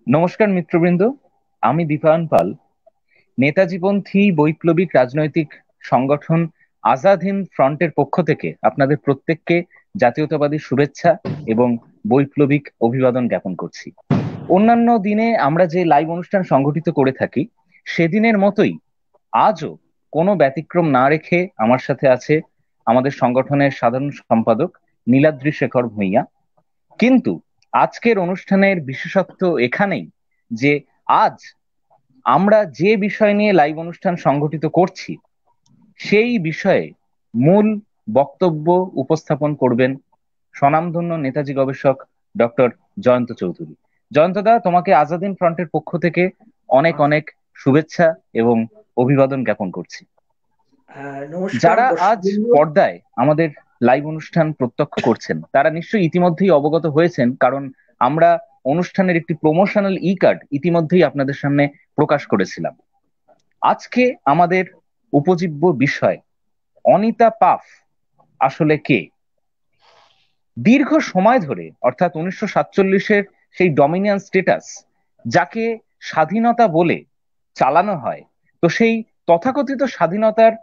নমস্কার মিত্রবৃন্দ। আমি দীপায়ন পাল। নেতাজীপন্থী বৈপ্লবিক রাজনৈতিক সংগঠন আজাদ হিন্দ ফ্রন্টের পক্ষ থেকে আপনাদের প্রত্যেককে জাতীয়তাবাদী শুভেচ্ছা এবং বৈপ্লবিক অভিবাদন জ্ঞাপন করছি। অন্যান্য দিনে আমরা যে লাইভ অনুষ্ঠান সংগঠিত করে থাকি, সেদিনের মতোই আজও কোনো ব্যতিক্রম না রেখে আমার সাথে আছে আমাদের সংগঠনের সাধারণ সম্পাদক নীলাদ্রি শেখর ভূঁইয়া। কিন্তু আজকের অনুষ্ঠানের বিশেষত্ব এখানেই যে আজ আমরা যে বিষয় নিয়ে লাইভ অনুষ্ঠান সংগঠিত করছি সেই বিষয়ে মূল বক্তব্য উপস্থাপন করবেন স্বনামধন্য নেতাজি গবেষক ডক্টর জয়ন্ত চৌধুরী। জয়ন্তদা, তোমাকে আজাদিন ফ্রন্টের পক্ষ থেকে অনেক অনেক শুভেচ্ছা এবং অভিবাদন জ্ঞাপন করছি। নমস্কার যারা আজ দর্শকবৃন্দ। পর্দায় আমাদের লাইভ অনুষ্ঠান প্রত্যক্ষ করছেন তারা নিশ্চয়ই ইতিমধ্যেই অবগত হয়েছেন, কারণ আমরা অনুষ্ঠানের একটি প্রমোশনাল ই কার্ড ইতিমধ্যেই আপনাদের সামনে প্রকাশ করেছিলাম। আজকে আমাদের উপজীব্য বিষয় অনিতা পাফ আসলে কে। দীর্ঘ সময় ধরে অর্থাৎ 1947-এর সেই ডমিনিয়ন স্টেটাস যাকে স্বাধীনতা বলে চালানো হয়, তো সেই তথাকথিত স্বাধীনতার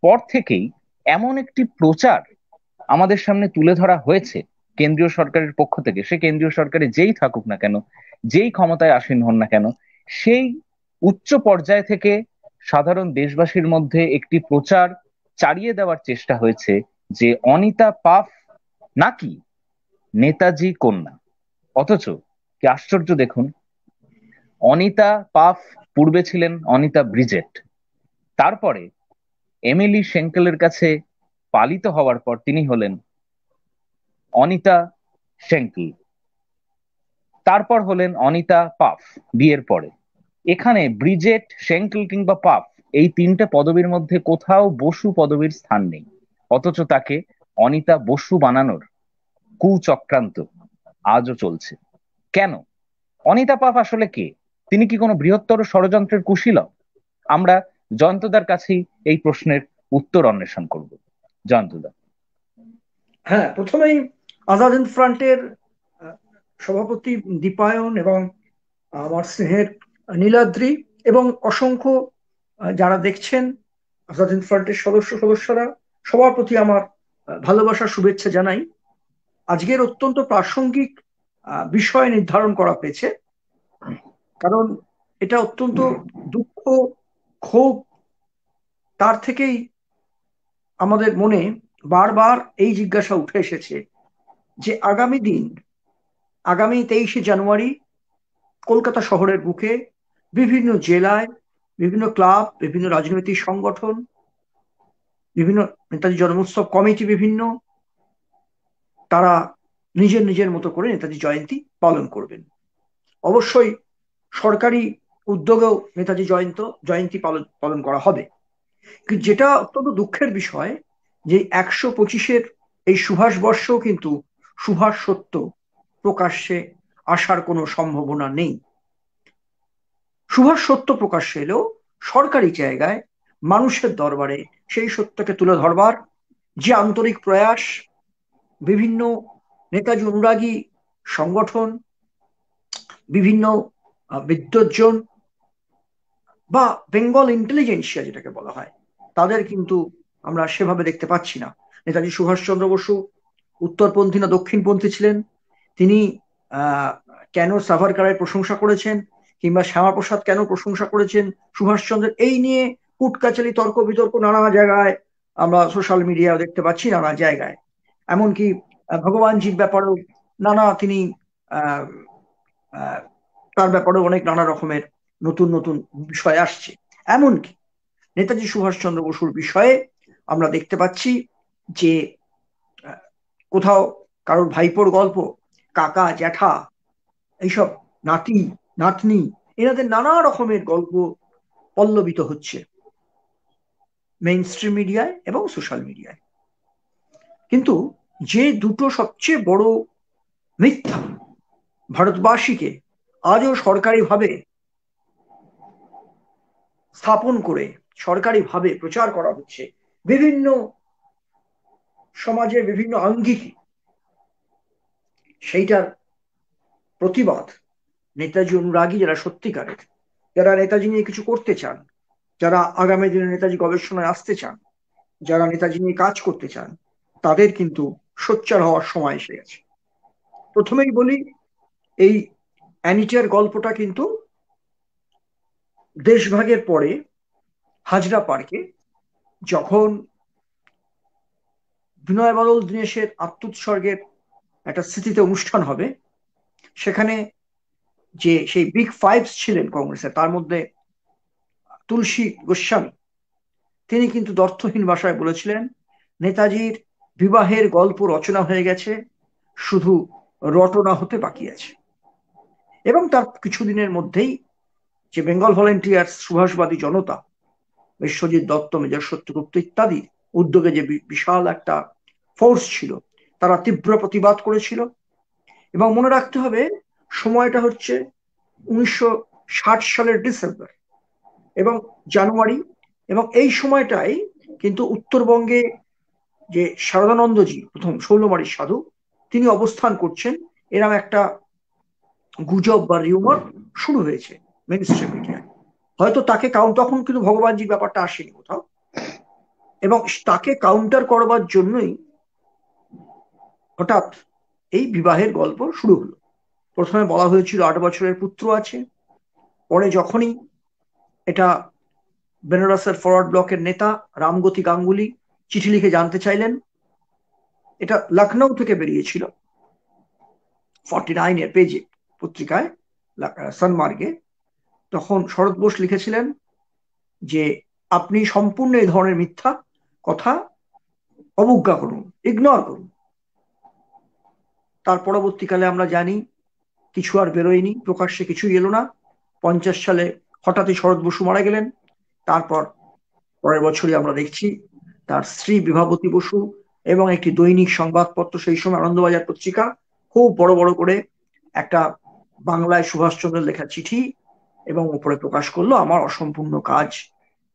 পর থেকেই এমন একটি প্রচার আমাদের সামনে তুলে ধরা হয়েছে কেন্দ্রীয় সরকারের পক্ষ থেকে, সে কেন্দ্রীয় সরকারে যেই থাকুক না কেন, যেই ক্ষমতায় আসীন হন না কেন, সেই উচ্চ পর্যায় থেকে সাধারণ দেশবাসীর মধ্যে একটি প্রচার চালিয়ে দেওয়ার চেষ্টা হয়েছে যে অনিতা পাফ নাকি নেতাজি কন্যা। অথচ কি আশ্চর্য দেখুন, অনিতা পাফ পূর্বে ছিলেন অনিতা ব্রিজেট। তারপরে এমিলি সেঙ্কেলের কাছে পালিত হওয়ার পর তিনি হলেন অনিতা সেঙ্কেল, তারপর হলেন অনিতা পাফ বিয়ের পরে। এখানে ব্রিজেট, সেঙ্কেল কিংবা পাফ এই তিনটে পদবীর মধ্যে কোথাও বসু পদবীর স্থান নেই। অথচ তাকে অনিতা বসু বানানোর কুচক্রান্ত আজও চলছে। কেন? অনিতা পাপ আসলে কে? তিনি কি কোনো বৃহত্তর ষড়যন্ত্রের কুশীলব? আমরা জয়ন্তদার কাছেই এই প্রশ্নের উত্তর অন্বেষণ করব। জয়ন্তদা। হ্যাঁ, প্রথমেই আজাদ হিন্দ ফ্রন্টের আহ, সভাপতি দীপায়ন এবং আমার স্নেহের নীলাদ্রি এবং অসংখ্য যারা দেখছেন আজাদ হিন্দ ফ্রন্টের সদস্যরা সবার প্রতি আমার ভালোবাসার শুভেচ্ছা জানাই। আজকের অত্যন্ত প্রাসঙ্গিক বিষয় নির্ধারণ করা হয়েছে, কারণ এটা অত্যন্ত দুঃখ, ক্ষোভ, তার থেকেই আমাদের মনে বারবার এই জিজ্ঞাসা উঠে এসেছে যে আগামী দিন, আগামী 23শে জানুয়ারি কলকাতা শহরের বুকে বিভিন্ন জেলায়, বিভিন্ন ক্লাব, বিভিন্ন রাজনৈতিক সংগঠন, বিভিন্ন নেতাজি জন্মোৎসব কমিটি, বিভিন্ন তারা নিজের নিজের মতো করে নেতাজি জয়ন্তী পালন করবেন। অবশ্যই সরকারি উদ্যোগেও নেতাজি জয়ন্তী পালন পালন করা হবে। কিন্তু যেটা অত্যন্ত দুঃখের বিষয় যে 125-এর এই সুভাষ বর্ষেও কিন্তু সুভাষ সত্য প্রকাশ্যে আসার কোনো সম্ভাবনা নেই। সুভাষ সত্য প্রকাশ্যে এলেও সরকারি জায়গায় মানুষের দরবারে সেই সত্যকে তুলে ধরবার যে আন্তরিক প্রয়াস বিভিন্ন নেতাজি অনুরাগী সংগঠন, বিভিন্ন বিদ্বজ্জন বা বেঙ্গল ইন্টেলিজেন্সিয়া যেটাকে বলা হয়, তাদের কিন্তু আমরা সেভাবে দেখতে পাচ্ছি না। নেতাজি সুভাষচন্দ্র বসু উত্তরপন্থী না দক্ষিণপন্থী ছিলেন, তিনি আহ কেন সাভারকারের প্রশংসা করেছেন কিংবা শ্যামাপ্রসাদ কেন প্রশংসা করেছেন সুভাষচন্দ্রের, এই নিয়ে কুটকাচালি তর্ক বিতর্ক নানা জায়গায় আমরা সোশ্যাল মিডিয়া দেখতে পাচ্ছি, নানা জায়গায়। এমনকি ভগবানজির ব্যাপারেও নানা তিনি আহ আহ, তার ব্যাপারেও অনেক নানা রকমের নতুন নতুন বিষয় আসছে। এমনকি নেতাজি সুভাষচন্দ্র বসুর বিষয়ে আমরা দেখতে পাচ্ছি যে আহ, কোথাও কারোর ভাইপোর গল্প, কাকা জ্যাঠা, এইসব নাতি নাতনি, এনাদের নানা রকমের গল্প পল্লবিত হচ্ছে মেইন স্ট্রিম মিডিয়ায় এবং সোশ্যাল মিডিয়ায়। কিন্তু যে দুটো সবচেয়ে বড় মিথ্যা ভারতবাসীকে আজও সরকারিভাবে স্থাপন করে সরকারিভাবে প্রচার করা হচ্ছে বিভিন্ন সমাজের বিভিন্ন আঙ্গিকে, সেইটার প্রতিবাদ নেতাজি অনুরাগী যারা সত্যিকারের, যারা নেতাজি নিয়ে কিছু করতে চান, যারা আগামী দিনে নেতাজি গবেষণায় আসতে চান, যারা নেতাজি নিয়ে কাজ করতে চান, তাদের কিন্তু সোচ্চার হওয়ার সময় এসে গেছে। প্রথমেই বলি, এই অ্যানিটার গল্পটা কিন্তু দেশভাগের পরে হাজরা পার্কে যখন বিনয় বাদল দীনেশের আত্মোৎসর্গের একটা স্মৃতিতে অনুষ্ঠান হবে, সেখানে যে সেই বিগ ফাইভ ছিলেন কংগ্রেসের, তার মধ্যে তুলসী গোস্বামী, তিনি কিন্তু দ্ব্যর্থহীন ভাষায় বলেছিলেন নেতাজির বিবাহের গল্প রচনা হয়ে গেছে, শুধু রটনা হতে বাকি আছে। এবং তার কিছুদিনের মধ্যেই যে বেঙ্গল ভলেন্টিয়ার্স, সুভাষবাদী জনতা, বিশ্বজিৎ দত্ত, মেজর সত্যগুপ্ত ইত্যাদি উদ্যোগে যে বিশাল একটা ফোর্স ছিল, তারা তীব্র প্রতিবাদ করেছিল। এবং মনে রাখতে হবে, সময়টা হচ্ছে 1960 সালের ডিসেম্বর এবং জানুয়ারি, এবং এই সময়টাই কিন্তু উত্তরবঙ্গে যে শারদানন্দজি, প্রথম শৈলমারীর সাধু, তিনি অবস্থান করছেন, এরকম একটা গুজব বা রিউমার শুরু হয়েছে মেন স্ট্রিম মিডিয়ায়। হয়তো তাকে তখন কিন্তু ভগবানজির ব্যাপারটা আসেনি কোথাও, এবং তাকে কাউন্টার করবার জন্যই হঠাৎ এই বিবাহের গল্প শুরু হলো। প্রথমে বলা হয়েছিল 8 বছরের পুত্র আছে, পরে যখনই এটা বেনারসের ফরওয়ার্ড ব্লকের নেতা রামগতি গাঙ্গুলি চিঠি লিখে জানতে চাইলেন, এটা লখনৌ থেকে বেরিয়েছিল 49 এর পেজে পত্রিকায়, সনমার্গে, তখন শরৎ বোস লিখেছিলেন যে আপনি সম্পূর্ণ এই ধরনের মিথ্যা কথা অবজ্ঞা করুন, ইগনোর করুন। তার পরবর্তীকালে আমরা জানি কিছু আর বেরোয়নি, প্রকাশ্যে কিছুই এলো না। 50 সালে হঠাৎই শরৎ বসু মারা গেলেন। তারপর পরের বছরই আমরা দেখছি তার স্ত্রী বিভাবতী বসু এবং একটি দৈনিক সংবাদপত্র, সেই সময় আনন্দবাজার পত্রিকা, খুব বড় বড় করে একটা বাংলায় সুভাষচন্দ্রের লেখা চিঠি এবং উপরে প্রকাশ করলো, আমার অসম্পূর্ণ কাজ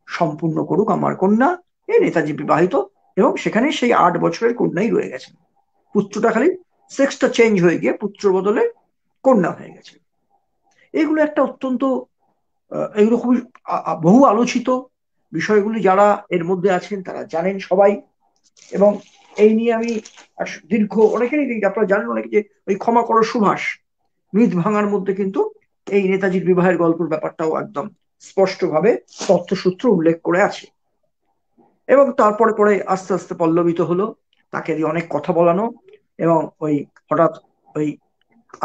সম্পূর্ণ করুক আমার কন্যা, এই নেতাজি বিবাহিত। এবং সেখানে সেই 8 বছরের কন্যাই রয়ে গেছেন, পুত্রটা খালি সেক্সটা চেঞ্জ হয়ে গিয়ে পুত্র বদলে কন্যা হয়ে গেছে। এগুলো একটা অত্যন্ত এগুলো খুবই বহু আলোচিত বিষয়গুলি, যারা এর মধ্যে আছেন তারা জানেন সবাই। এবং এই নিয়ে আমি দীর্ঘ অনেকেরই, আপনারা জানেন অনেকে, যে ওই ক্ষমা করো সুভাষ মিথ ভাঙার মধ্যে কিন্তু এই নেতাজির বিবাহের গল্পের ব্যাপারটাও একদম স্পষ্টভাবে তথ্যসূত্র উল্লেখ করে আছে। এবং তারপরে পরে আস্তে আস্তে পল্লবিত হলো, তাকে দিয়ে অনেক কথা বলানো, এবং ওই হঠাৎ ওই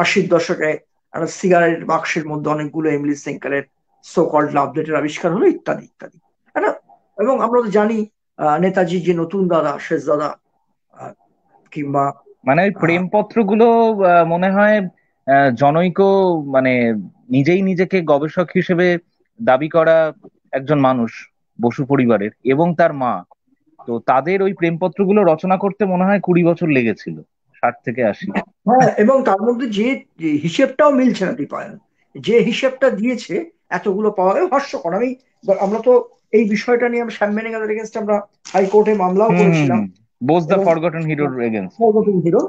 80-র দশকে একটা সিগারেট বাক্সের মধ্যে অনেকগুলো এমিলি সেঙ্কারের সো কল্ড লাভ লেটার আবিষ্কার হলো, ইত্যাদি ইত্যাদি। এবং আমরা তো জানি নেতাজি যে নতুন দাদা, শেষ দাদা, কিংবা মানে ওই প্রেমপত্র গুলো মনে হয় জনৈক, মানে নিজেই নিজেকে গবেষক হিসেবে দাবি করা একজন মানুষ, বসু পরিবারের এবং তার মা, তো তাদের ওই প্রেমপত্রগুলো রচনা করতে মনে হয় 20 বছর লেগেছিল, 60 থেকে 80। হ্যাঁ, এবং তার মধ্যে যে যে হিসেবটাও মিলছে না দীপায়ন, যে হিসেবটা দিয়েছে এতগুলো পাওয়া হাস্যকর। আমরা তো এই বিষয়টা নিয়ে শ্যাম বেনেগালের এগেনস্টে আমরা হাইকোর্টে মামলাও হুম হুম করেছিলাম। হুম। বোস দ্য এবং ফরগটন হিরোর এগেনস্ট। হিরো,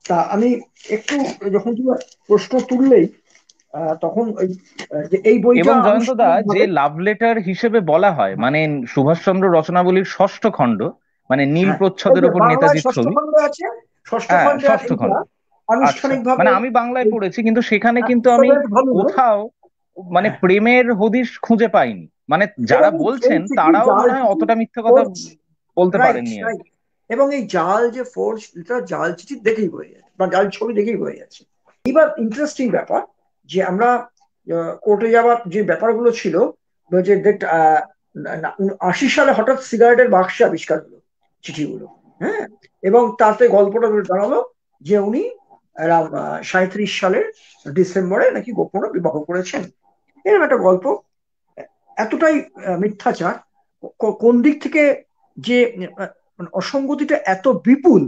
তা আমি একটু, যখন তুমি প্রশ্ন তুললেই তখন ওই যে এই বইটা এবং জয়ন্তদা, আনুষ্ঠানিক যে ভাবে, লাভ লেটার হিসেবে বলা হয়, মানে সুভাষচন্দ্র রচনাবলীর ষষ্ঠ খণ্ড, মানে নীল হ্যাঁ, এই প্রচ্ছদের যে উপর বাংলায় নেতাজির ষষ্ঠ ছবি। খণ্ড আছে, ষষ্ঠ হ্যাঁ, খণ্ডে আর ষষ্ঠ এইটা খণ্ড। আচ্ছা, আনুষ্ঠানিক ভাবে মানে আমি বাংলায় পড়েছি, কিন্তু সেখানে কিন্তু আমি ভলিউমে। কোথাও মানে হ্যাঁ, প্রেমের হদিশ খুঁজে পাইনি। মানে যারা এবং এই বলছেন চিঠির তারাও জাল মনে হয় চিঠি, অতটা মিথ্যে কথা বলতে রাইট পারেননি আর কি। রাইট, এবং এই জাল যে ফোর্স, এটা জাল চিঠি দেখেই বোঝা যাচ্ছে বা জাল ছবি দেখেই বোঝা যাচ্ছে। এবার ইন্টারেস্টিং ব্যাপার যে আমরা কোর্টে যাওয়ার যে ব্যাপারগুলো ছিল, যে 80 সালে হঠাৎ সিগারেটের বাক্সে আবিষ্কার হলো চিঠিগুলো। হ্যাঁ, এবং তাতে গল্পটা জানালো যে উনি 37 সালের ডিসেম্বরে নাকি গোপনে বিবাহ করেছেন, এরকম একটা গল্প। এতটাই মিথ্যাচার, কোন দিক থেকে যে মানে অসঙ্গতিটা এত বিপুল,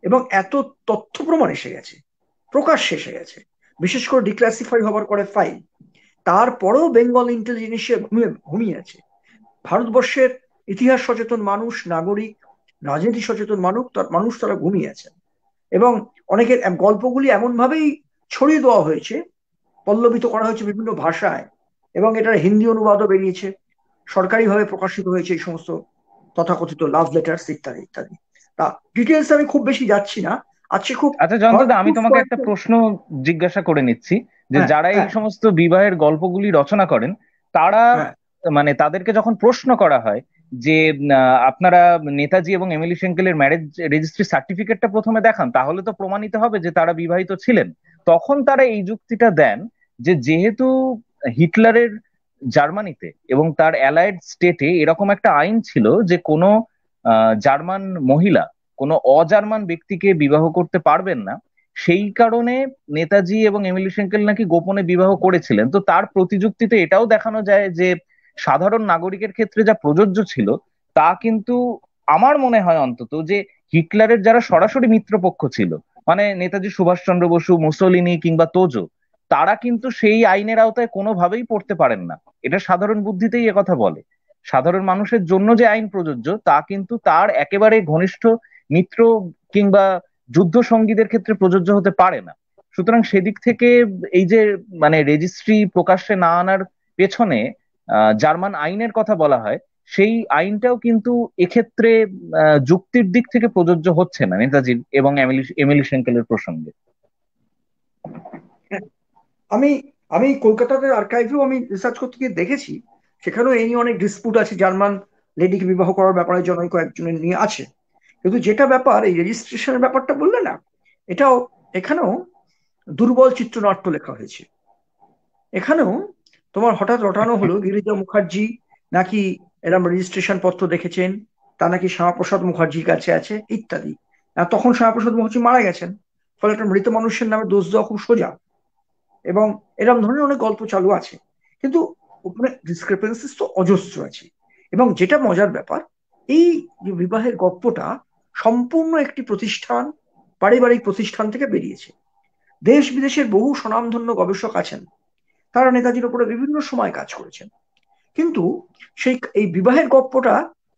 এবং এত তথ্য প্রমাণ এসে গেছে, প্রকাশ্যে এসে গেছে, বিশেষ করে ডিক্লাসিফাই হবার করে ফাইল, তারপরেও বেঙ্গল ইন্টেলিজেন্সিয়া ঘুমিয়ে আছে। ভারতবর্ষের ইতিহাস সচেতন মানুষ, নাগরিক, রাজনীতি সচেতন মানুষ তারা ঘুমিয়ে আছেন। এবং অনেকের গল্পগুলি এমন ভাবেই ছড়িয়ে দেওয়া হয়েছে পল্লবিত করা হয়েছে বিভিন্ন ভাষায়, এবং এটার হিন্দি অনুবাদও বেরিয়েছে, সরকারিভাবে প্রকাশিত হয়েছে এই সমস্ত তথাকথিত লাভ লেটার্স ইত্যাদি ইত্যাদি। তা ডিটেলস আমি খুব বেশি যাচ্ছি না, আজকে খুব আচ্ছা জয়ন্তদা, আমি হার্টফুল তোমাকে একটা কয়েকটা। প্রশ্ন জিজ্ঞাসা করে নিচ্ছি, যে হ্যাঁ, যারা এই হ্যাঁ, সমস্ত বিবাহের গল্পগুলি রচনা করেন, তারা হ্যাঁ, মানে তাদেরকে যখন প্রশ্ন করা হয় যে আপনারা নেতাজি এবং এমিলি সেঙ্কেলের ম্যারেজ রেজিস্ট্রি সার্টিফিকেটটা প্রথমে দেখান, তাহলে তো প্রমাণিত হবে যে তারা বিবাহিত ছিলেন। তখন তারা এই যুক্তিটা দেন যে যেহেতু হিটলারের জার্মানিতে এবং তার অ্যালায়েড স্টেটে এরকম একটা আইন ছিল যে কোনো জার্মান মহিলা কোনো অজার্মান ব্যক্তিকে বিবাহ করতে পারবেন না, সেই কারণে নেতাজি এবং এমিলি সেঙ্কেল নাকি গোপনে বিবাহ করেছিলেন। তো তার প্রতিযুক্তিতে এটাও দেখানো যায় যে সাধারণ নাগরিকের ক্ষেত্রে যা প্রযোজ্য ছিল তা কিন্তু, আমার মনে হয় অন্তত, যে হিটলারের যারা সরাসরি মিত্রপক্ষ ছিল, মানে নেতাজি সুভাষচন্দ্র বসু, মুসোলিনি কিংবা তোজো, তারা কিন্তু সেই আইনের আওতায় কোনোভাবেই পড়তে পারেন না। এটা সাধারণ বুদ্ধিতেই একথা বলে। সাধারণ মানুষের জন্য যে আইন প্রযোজ্য তা কিন্তু তার একেবারে ঘনিষ্ঠ মিত্র কিংবা যুদ্ধ সঙ্গীদের ক্ষেত্রে প্রযোজ্য হতে পারে না। সুতরাং সেদিক থেকে এই যে মানে রেজিস্ট্রি প্রকাশ্যে না আনার পেছনে জার্মান আইনের কথা বলা হয়, সেই আইনটাও কিন্তু এক্ষেত্রে যুক্তির দিক থেকে প্রযোজ্য হচ্ছে না নেতাজির এবং এমিলি এমিলি সেঙ্কেলের প্রসঙ্গে। হ্যাঁ। আমি আমি কলকাতাতে আর্কাইভেও আমি রিসার্চ করতে গিয়ে দেখেছি, সেখানেও এই নিয়ে অনেক ডিসপুট আছে, জার্মান লেডিকে বিবাহ করার ব্যাপারে জনৈক কয়েকজনের নিয়ে আছে। কিন্তু যেটা ব্যাপার, এই রেজিস্ট্রেশনের ব্যাপারটা বললে না, এটাও এখানেও দুর্বল চিত্রনাট্য লেখা হয়েছে। এখানেও তোমার হঠাৎ রটানো হলো গিরিজা মুখার্জি নাকি এরম রেজিস্ট্রেশন পত্র দেখেছেন, তা নাকি শ্যামাপ্রসাদ মুখার্জির কাছে আছে ইত্যাদি। আর তখন শ্যামাপ্রসাদ মুখার্জি মারা গেছেন, ফলে একটা মৃত মানুষের নামে দোষ দেওয়া খুব সোজা, এবং এরকম ধরনের অনেক গল্প চালু আছে। কিন্তু মানে ডিসক্রিপেন্সিস তো অজস্র আছে। এবং যেটা মজার ব্যাপার, এই যে বিবাহের গল্পটা সম্পূর্ণ একটি প্রতিষ্ঠান, পারিবারিক প্রতিষ্ঠান থেকে বেরিয়েছে। দেশ বিদেশের বহু স্বনামধন্য গবেষক আছেন, তারা নেতাজির উপরে বিভিন্ন সময় কাজ করেছেন। কিন্তু এই বিবাহের গল্পটা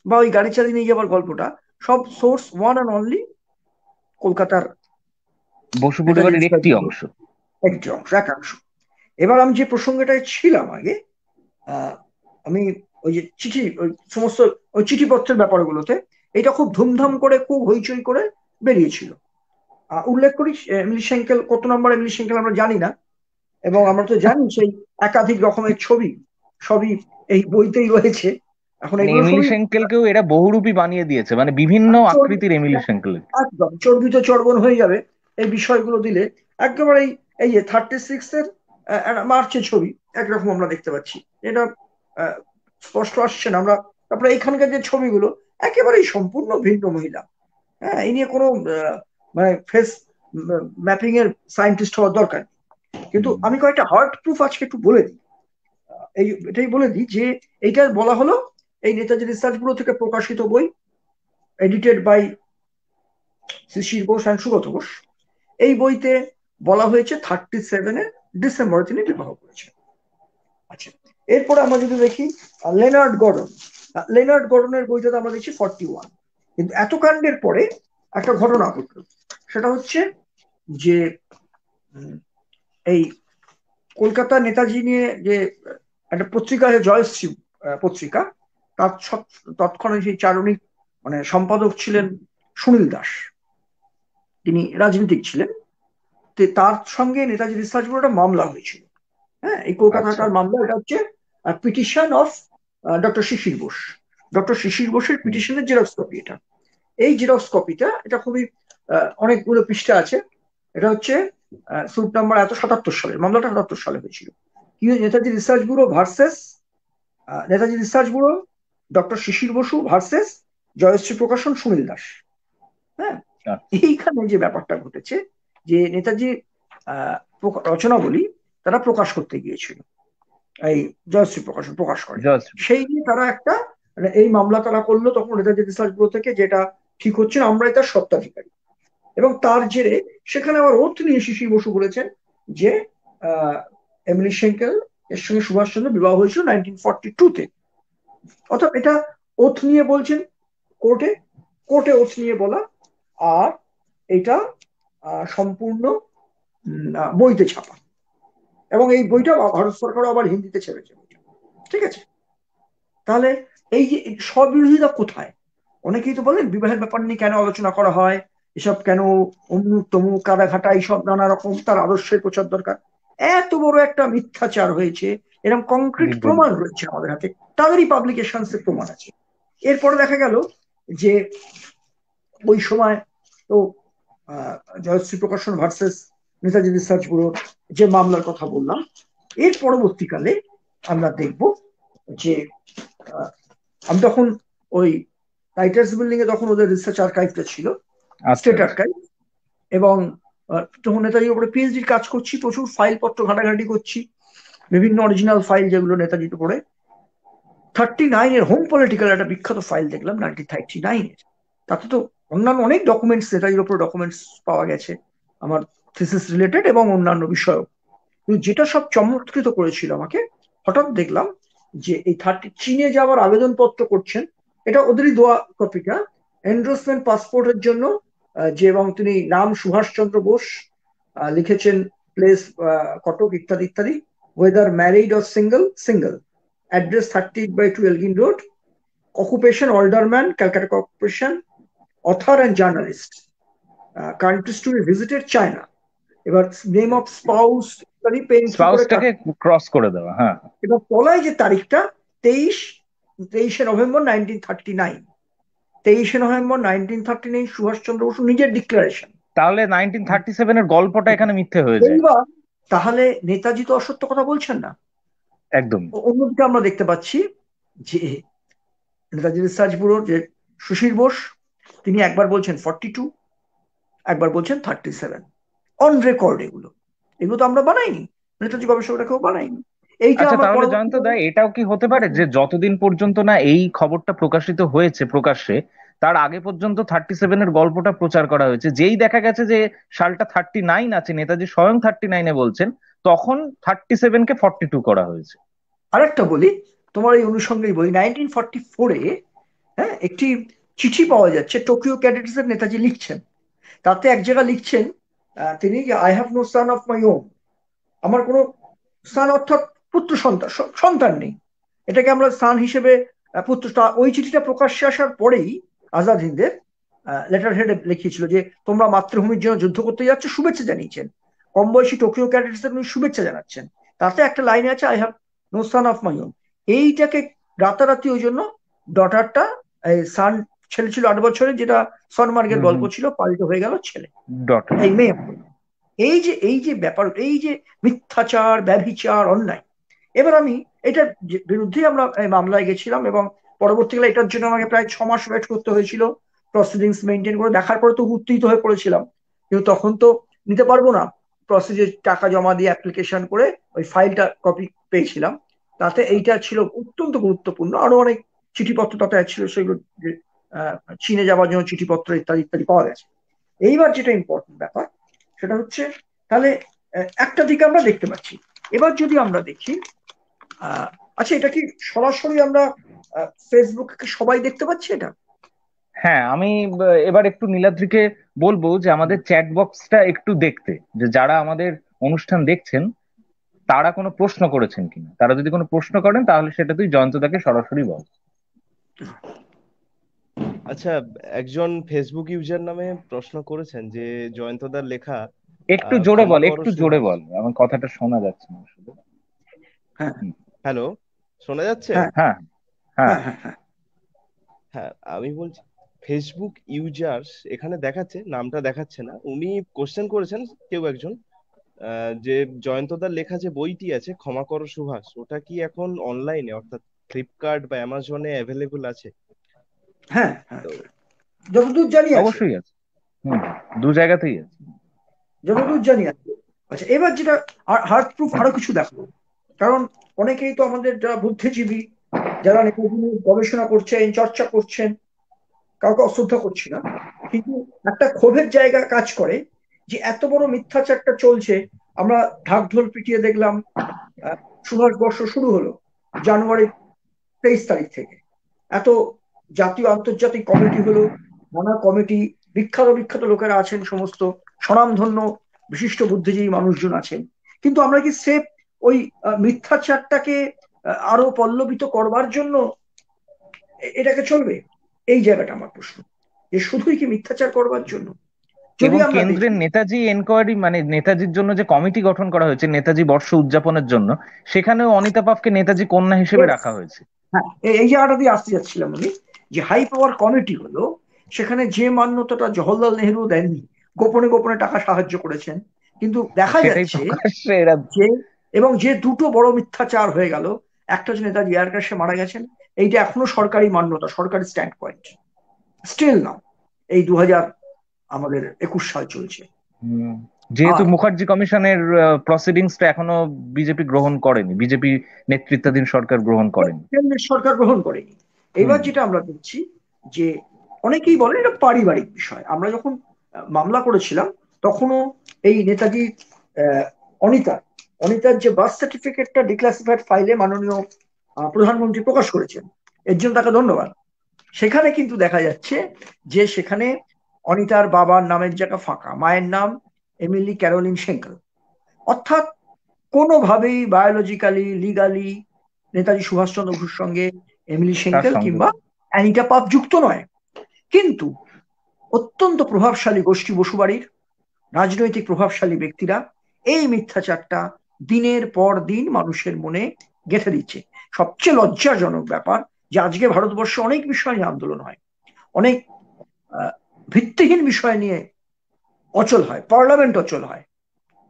বা ওই গাড়ি চালিয়ে নিয়ে যাওয়ার গল্পটা, সব সোর্স ওয়ান অ্যান্ড অনলি কলকাতার বসু নেতাজি পরিবারের রিসার্চ একটি ব্যুরো, অংশ। একটি অংশ, একাংশ। এবার আমি যে প্রসঙ্গটায় ছিলাম আগে, আহ, আমি ওই যে চিঠি, ওই সমস্ত ওই চিঠিপত্রের ব্যাপারগুলোতে, এটা খুব ধুমধাম করে খুব হইচই করে বেরিয়েছিল। উল্লেখ করি, এমিলি সেঙ্কেল কত নম্বর এমিলি সেঙ্কেল আমরা জানি না, এবং আমরা তো জানি সেই একাধিক রকমের ছবি সবই এই বইতেই রয়েছে। এখন মানে এগুলো এমিলি সবই সেঙ্কেলকেও এরা বহুরূপী বানিয়ে দিয়েছে, মানে বিভিন্ন চর্বি, আকৃতির এমিলি সেঙ্কেল। একদম চর্বিত চর্বণ হয়ে যাবে এই বিষয়গুলো দিলে। একেবারে এই যে 36-এর মার্চের ছবি একরকম আমরা দেখতে পাচ্ছি, এটা আহ, স্পষ্ট আসছে না আমরা। তারপরে এখানকার যে ছবিগুলো একেবারেই সম্পূর্ণ ভিন্ন মহিলা। হ্যাঁ, এই নিয়ে কোনো মানে ফেস ম্যাপিং এর সায়েন্টিস্ট হওয়ার দরকার নেই। কিন্তু আমি কয়েকটা হার্ট প্রুফ আজকে একটু বলে দিই। এটাই বলে দিই যে এইটা বলা হলো এই নেতাজি রিসার্চ ব্যুরো থেকে প্রকাশিত বই, edited by Shishir Ghosh and Sugata Ghosh. এই বইতে বলা হয়েছে 37-এর ডিসেম্বরে তিনি বিবাহ করেছেন। আচ্ছা, এরপরে আমরা যদি দেখি লেনার্ড গর্ডন, লেনার্ড গর্ডনের বইটাতে আমরা দেখছি 41। কিন্তু এত কাণ্ডের পরে একটা ঘটনা ঘটল, সেটা হচ্ছে যে এই কলকাতা নেতাজি নিয়ে যে একটা পত্রিকা আছে জয়শ্রী পত্রিকা, তার তৎক্ষণাৎ সেই চারণিক মানে সম্পাদক ছিলেন সুনীল দাস, তিনি রাজনীতিক ছিলেন। তার সঙ্গে নেতাজি রিসার্চ ব্যুরোটা মামলা হয়েছিল। হ্যাঁ, এই আচ্ছা। কলকাতাটার মামলা, এটা হচ্ছে petition of doctor Shishir Bose. Doctor Shishir বোসের হুম। পিটিশনের জেরক্স কপি এটা। এই জেরক্স কপিটা, এটা খুবই অনেকগুলো পৃষ্ঠা আছে। এটা হচ্ছে স্যুট নাম্বার এত 77 সালের, মামলাটা 77 সালে হয়েছিল। কি Netaji research bureau versus Netaji research bureau, doctor Shishir Bose versus Jayshree Prakashan Sunil Das. হ্যাঁ, আচ্ছা। এইখানে যে ব্যাপারটা ঘটেছে, যে নেতাজি রচনাবলী তারা প্রকাশ করতে গিয়েছিল, এই জয়শ্রী প্রকাশন প্রকাশ করে, জয়শ্রী। সেই নিয়ে তারা একটা মানে এই মামলা তারা করলো তখন নেতাজি রিসার্চ ব্যুরো থেকে, যেটা ঠিক হচ্ছে না, আমরাই তার স্বত্বাধিকারী। এবং তার জেরে সেখানে আবার ওথ নিয়ে শিশির বসু বলেছেন যে আহ এমিলি সেঙ্কেল এর সঙ্গে সুভাষচন্দ্র বিবাহ হয়েছিল 1942-তে। অর্থাৎ এটা ওথ নিয়ে বলছেন কোর্টে, কোর্টে ওথ নিয়ে বলা। আর এটা সম্পূর্ণ বইতে ছাপা। এবং এই বইটা ভারত সরকারও আবার হিন্দিতে ছেড়েছে। ঠিক আছে, তাহলে এই যে স্ববিরোধিতা কোথায়? অনেকেই তো বলেন বিবাহের ব্যাপার নিয়ে কেন আলোচনা করা হয়, এসব কেন, অমুক তমুক কাদাঘাটা এইসব নানা রকম তার আদর্শের প্রচার দরকার। এত বড় একটা মিথ্যাচার হয়েছে, এরকম কংক্রিট বিদ্রোহী। প্রমাণ রয়েছে আমাদের হাতে, তাদেরই পাবলিকেশনস এর প্রমাণ আছে। এরপরে দেখা গেল যে ওই সময় তো জয়শ্রী প্রকাশন ভার্সেস নেতাজি রিসার্চ ব্যুরোর যে মামলার কথা বললাম, এর পরবর্তীকালে আমরা দেখব যে আমি তখন ওই রাইটার্স বিল্ডিং এ তখন ওদের রিসার্চ আর্কাইভটা ছিল, আচ্ছা স্টেট আর্কাইভ। এবং তখন নেতাজির উপরে পিএইচডির কাজ করছি, প্রচুর ফাইল পত্র ঘাটাঘাটি করছি, বিভিন্ন অরিজিনাল ফাইল যেগুলো নেতাজির উপরে। 39 এর হোম পলিটিক্যাল একটা বিখ্যাত ফাইল দেখলাম 1939 এর। তাতে তো অন্যান্য অনেক ডকুমেন্টস, নেতাজির উপরে ডকুমেন্টস পাওয়া গেছে আমার থিসিস রিলেটেড এবং অন্যান্য বিষয়। কিন্তু যেটা সব চমৎকৃত করেছিল আমাকে, হঠাৎ দেখলাম যে এই চীনে যাওয়ার আবেদনপত্র করছেন, এটা ওদেরই দেওয়া কপিটা, এন্ডোর্সমেন্ট পাসপোর্টের জন্য, যে এবং তিনি নাম সুভাষচন্দ্র বোস, লিখেছেন প্লেস কটক ইত্যাদি ইত্যাদি, whether married or single, single, address 30/2 Elgin road, occupation alderman, Calcutta corporation, author and journalist, countries to be visited China. এবার নেম অফ স্পাউস ইত্যাদি পেন্সিল করে স্পাউসটাকে ক্রস করে দেওয়া, হ্যাঁ। এবার তলায় যে তারিখটা, 23 নভেম্বর 1939, 23 নভেম্বর 1939 সুভাষচন্দ্র বসু নিজের ডিক্লারেশন। তাহলে 1937 এর গল্পটা এখানে মিথ্যে হয়ে যায়। এইবার তাহলে নেতাজি তো অসত্য কথা বলছেন না। একদম। অন্যদিকে আমরা দেখতে পাচ্ছি যে নেতাজি রিসার্চ ব্যুরোর যে সুশীল বোস, তিনি একবার বলছেন 42, একবার বলছেন 37, অন রেকর্ড। এগুলো এগুলো তো আমরা বানাইনি, নেতাজি গবেষকরা কেউ বানাইনি। এইটা আচ্ছা, আমার তাহলে জয়ন্ত দা, পরবর্তীকালে এটাও কি হতে পারে যে যতদিন পর্যন্ত না এই খবরটা প্রকাশিত হয়েছে প্রকাশ্যে, তার আগে পর্যন্ত 37-এর গল্পটা প্রচার করা হয়েছে, যেই দেখা গেছে যে সালটা 39 আছে, নেতাজি স্বয়ং 39-এ বলছেন, তখন 37-কে 42 করা হয়েছে। আরেকটা বলি, তোমার এই অনুষঙ্গেই বলি, 1944-এ হ্যাঁ একটি চিঠি পাওয়া যাচ্ছে টোকিও ক্যাডেটস এর, নেতাজি লিখছেন, তাতে এক জায়গা লিখছেন তিনি, I have no son of my own, আমার কোনো সান অর্থাৎ পুত্র সন্তান, সন্তান নেই। এটাকে আমরা সান হিসেবে পুত্র। ওই চিঠিটা প্রকাশ্যে আসার পরেই আজাদ হিন্দের লেটার হেডে লিখিয়েছিল যে তোমরা মাতৃভূমির জন্য যুদ্ধ করতে যাচ্ছ, শুভেচ্ছা জানিয়েছেন। কম বয়সী টোকিও ক্যাডেটস উনি শুভেচ্ছা জানাচ্ছেন। তাতে একটা লাইনে আছে, I have no son of my own. এইটাকে রাতারাতি ওই জন্য ডটারটা, সান ছেলে ছিল 8 বছরের, যেটা সনমার্গের হুম গল্প হুম। ছিল, পাল্টে হয়ে গেল ছেলে, ডটার। এই মেয়ে। এই যে ব্যাপার, এই যে মিথ্যাচার, ব্যভিচার, অন্যায়। এবার আমি এটার বিরুদ্ধে আমরা মামলায় গেছিলাম, এবং পরবর্তীকালে এটার জন্য আমাকে প্রায় 6 মাস ওয়েট করতে হয়েছিল, প্রসিডিংস মেনটেন করে। দেখার পরে তো উত্তেজিত হয়ে পড়েছিলাম, কিন্তু তখন তো নিতে পারবো না। প্রসিডিউর টাকা জমা দিয়ে অ্যাপ্লিকেশন করে ওই ফাইলটা কপি পেয়েছিলাম। তাতে এইটা ছিল অত্যন্ত গুরুত্বপূর্ণ, আরো অনেক চিঠিপত্র তাতে ছিল, সেগুলো চীনে যাওয়ার জন্য চিঠিপত্র ইত্যাদি ইত্যাদি পাওয়া গেছে। এইবার যেটা ইম্পর্টেন্ট ব্যাপার, সেটা হচ্ছে তাহলে একটা দিকে আমরা দেখতে পাচ্ছি। এবার যদি আমরা দেখি, আচ্ছা এটা কি সরাসরি আমরা ফেসবুকে সবাই দেখতে পাচ্ছি এটা? হ্যাঁ, আমি এবার একটু নীলাদ্রিকে বলবো যে আমাদের চ্যাট বক্সটা একটু দেখতে, যে যারা আমাদের অনুষ্ঠান দেখছেন তারা কোনো প্রশ্ন করেছেন কিনা। তারা যদি কোনো প্রশ্ন করেন তাহলে সেটা তুই জয়ন্তদাকে সরাসরি বল। আচ্ছা, একজন ফেসবুক ইউজার নামে প্রশ্ন করেছেন যে জয়ন্তদার লেখা একটু জোরে ক্ষমা বল, করো একটু জোরে সুহাস। বল, আমার কথাটা শোনা যাচ্ছে না শুধু। হ্যাঁ হুম। হ্যালো, শোনা যাচ্ছে? হ্যাঁ হ্যাঁ হ্যাঁ। হ্যাঁ হ্যাঁ হ্যাঁ। হ্যাঁ, আমি বলছি ফেসবুক ইউজার্স এখানে দেখাচ্ছে, নামটা দেখাচ্ছে না। উনি কোশ্চেন করেছেন কেউ একজন, যে জয়ন্তদার লেখা যে বইটি আছে ক্ষমা করো সুহাস, ওটা কি এখন অনলাইনে অর্থাৎ ফ্লিপকার্ট বা অ্যামাজনে অ্যাভেলেবল আছে? হ্যাঁ হ্যাঁ, তো যতদূর জানি আছে, অবশ্যই আছে। হুম, দু জায়গাতেই আছে। যতদূর জানি আছে। আচ্ছা, এবার যেটা হার্ড প্রুফ আরো কিছু দেখো, কারণ অনেকেই তো আমাদের যারা বুদ্ধিজীবী, যারা নেতাজি নিয়ে গবেষণা করছেন, চর্চা করছেন, কাউকে অশ্রদ্ধা করছি না, কিন্তু একটা ক্ষোভের জায়গা কাজ করে যে এত বড় মিথ্যাচারটা চলছে। আমরা ঢাকঢোল পিটিয়ে দেখলাম, সুভাষ বর্ষ শুরু হলো জানুয়ারি 23 তারিখ থেকে, এত জাতীয় আন্তর্জাতিক কমিটি হলো, নানা কমিটি, বিখ্যাত বিখ্যাত লোকেরা আছেন, সমস্ত স্বনামধন্য বিশিষ্ট বুদ্ধিজীবী মানুষজন আছেন। কিন্তু আমরা কি স্রেফ ওই মিথ্যাচারটাকে আরো পল্লবিত করবার জন্য এটাকে চলবে? এই জায়গাটা আমার প্রশ্ন, যে শুধুই কি মিথ্যাচার করবার জন্য? যদি এবং আমরা কেন্দ্রের দেখি, নেতাজি এনকোয়ারি মানে নেতাজির জন্য যে কমিটি গঠন করা হয়েছে নেতাজি বর্ষ উদযাপনের জন্য, সেখানেও অনিতা পাফকে নেতাজি কন্যা হিসেবে yes, রাখা হয়েছে। হ্যাঁ, এই জায়গাটা দিয়ে আসতে যাচ্ছিলাম আমি, যে হাই পাওয়ার কমিটি হলো, সেখানে যে মান্যতাটা জওহরলাল নেহরু দেননি, গোপনে গোপনে টাকা সাহায্য করেছেন, কিন্তু দেখা সেটাই যাচ্ছে প্রকাশ্যে এরা। যে, এবং যে দুটো বড় মিথ্যাচার হয়ে গেল, একটা হচ্ছে নেতাজি এয়ার ক্র্যাশে মারা গেছেন, এইটা এখনো সরকারি মান্যতা, সরকারি স্ট্যান্ড পয়েন্ট, স্টিল নাও, এই 2021 সাল চলছে। হুম, যেহেতু আর মুখার্জি কমিশনের প্রসিডিংসটা এখনো বিজেপি গ্রহণ করেনি, বিজেপি নেতৃত্বাধীন সরকার গ্রহণ করেনি। কেন্দ্রের সরকার গ্রহণ করেনি। হুম। এবার যেটা আমরা দেখছি, যে অনেকেই বলেন এটা পারিবারিক বিষয়। আমরা যখন মামলা করেছিলাম, তখনও এই নেতাজি আহ, অনিতার অনিতার যে বার্থ সার্টিফিকেটটা ডিক্লাসিফাইড ফাইলে মাননীয় প্রধানমন্ত্রী প্রকাশ করেছেন, এর জন্য তাকে ধন্যবাদ। সেখানে কিন্তু দেখা যাচ্ছে যে সেখানে অনিতার বাবার নামের জায়গা ফাঁকা, মায়ের নাম এমিলি ক্যারোলিন সেঙ্কেল। অর্থাৎ কোনোভাবেই বায়োলজিক্যালি, লিগালি নেতাজি সুভাষচন্দ্র বসুর সঙ্গে এমিলি তার সেঙ্কেল সঙ্গে কিংবা অ্যানিটা পাপ যুক্ত নয়। কিন্তু অত্যন্ত প্রভাবশালী গোষ্ঠী বসুবাড়ির রাজনৈতিক প্রভাবশালী ব্যক্তিরা এই মিথ্যাচারটা দিনের পর দিন মানুষের মনে গেঁথে দিচ্ছে। সবচেয়ে লজ্জাজনক ব্যাপার, যে আজকে ভারতবর্ষে অনেক বিষয় নিয়ে আন্দোলন হয়, অনেক ভিত্তিহীন বিষয় নিয়ে অচল হয়, পার্লামেন্ট অচল হয়,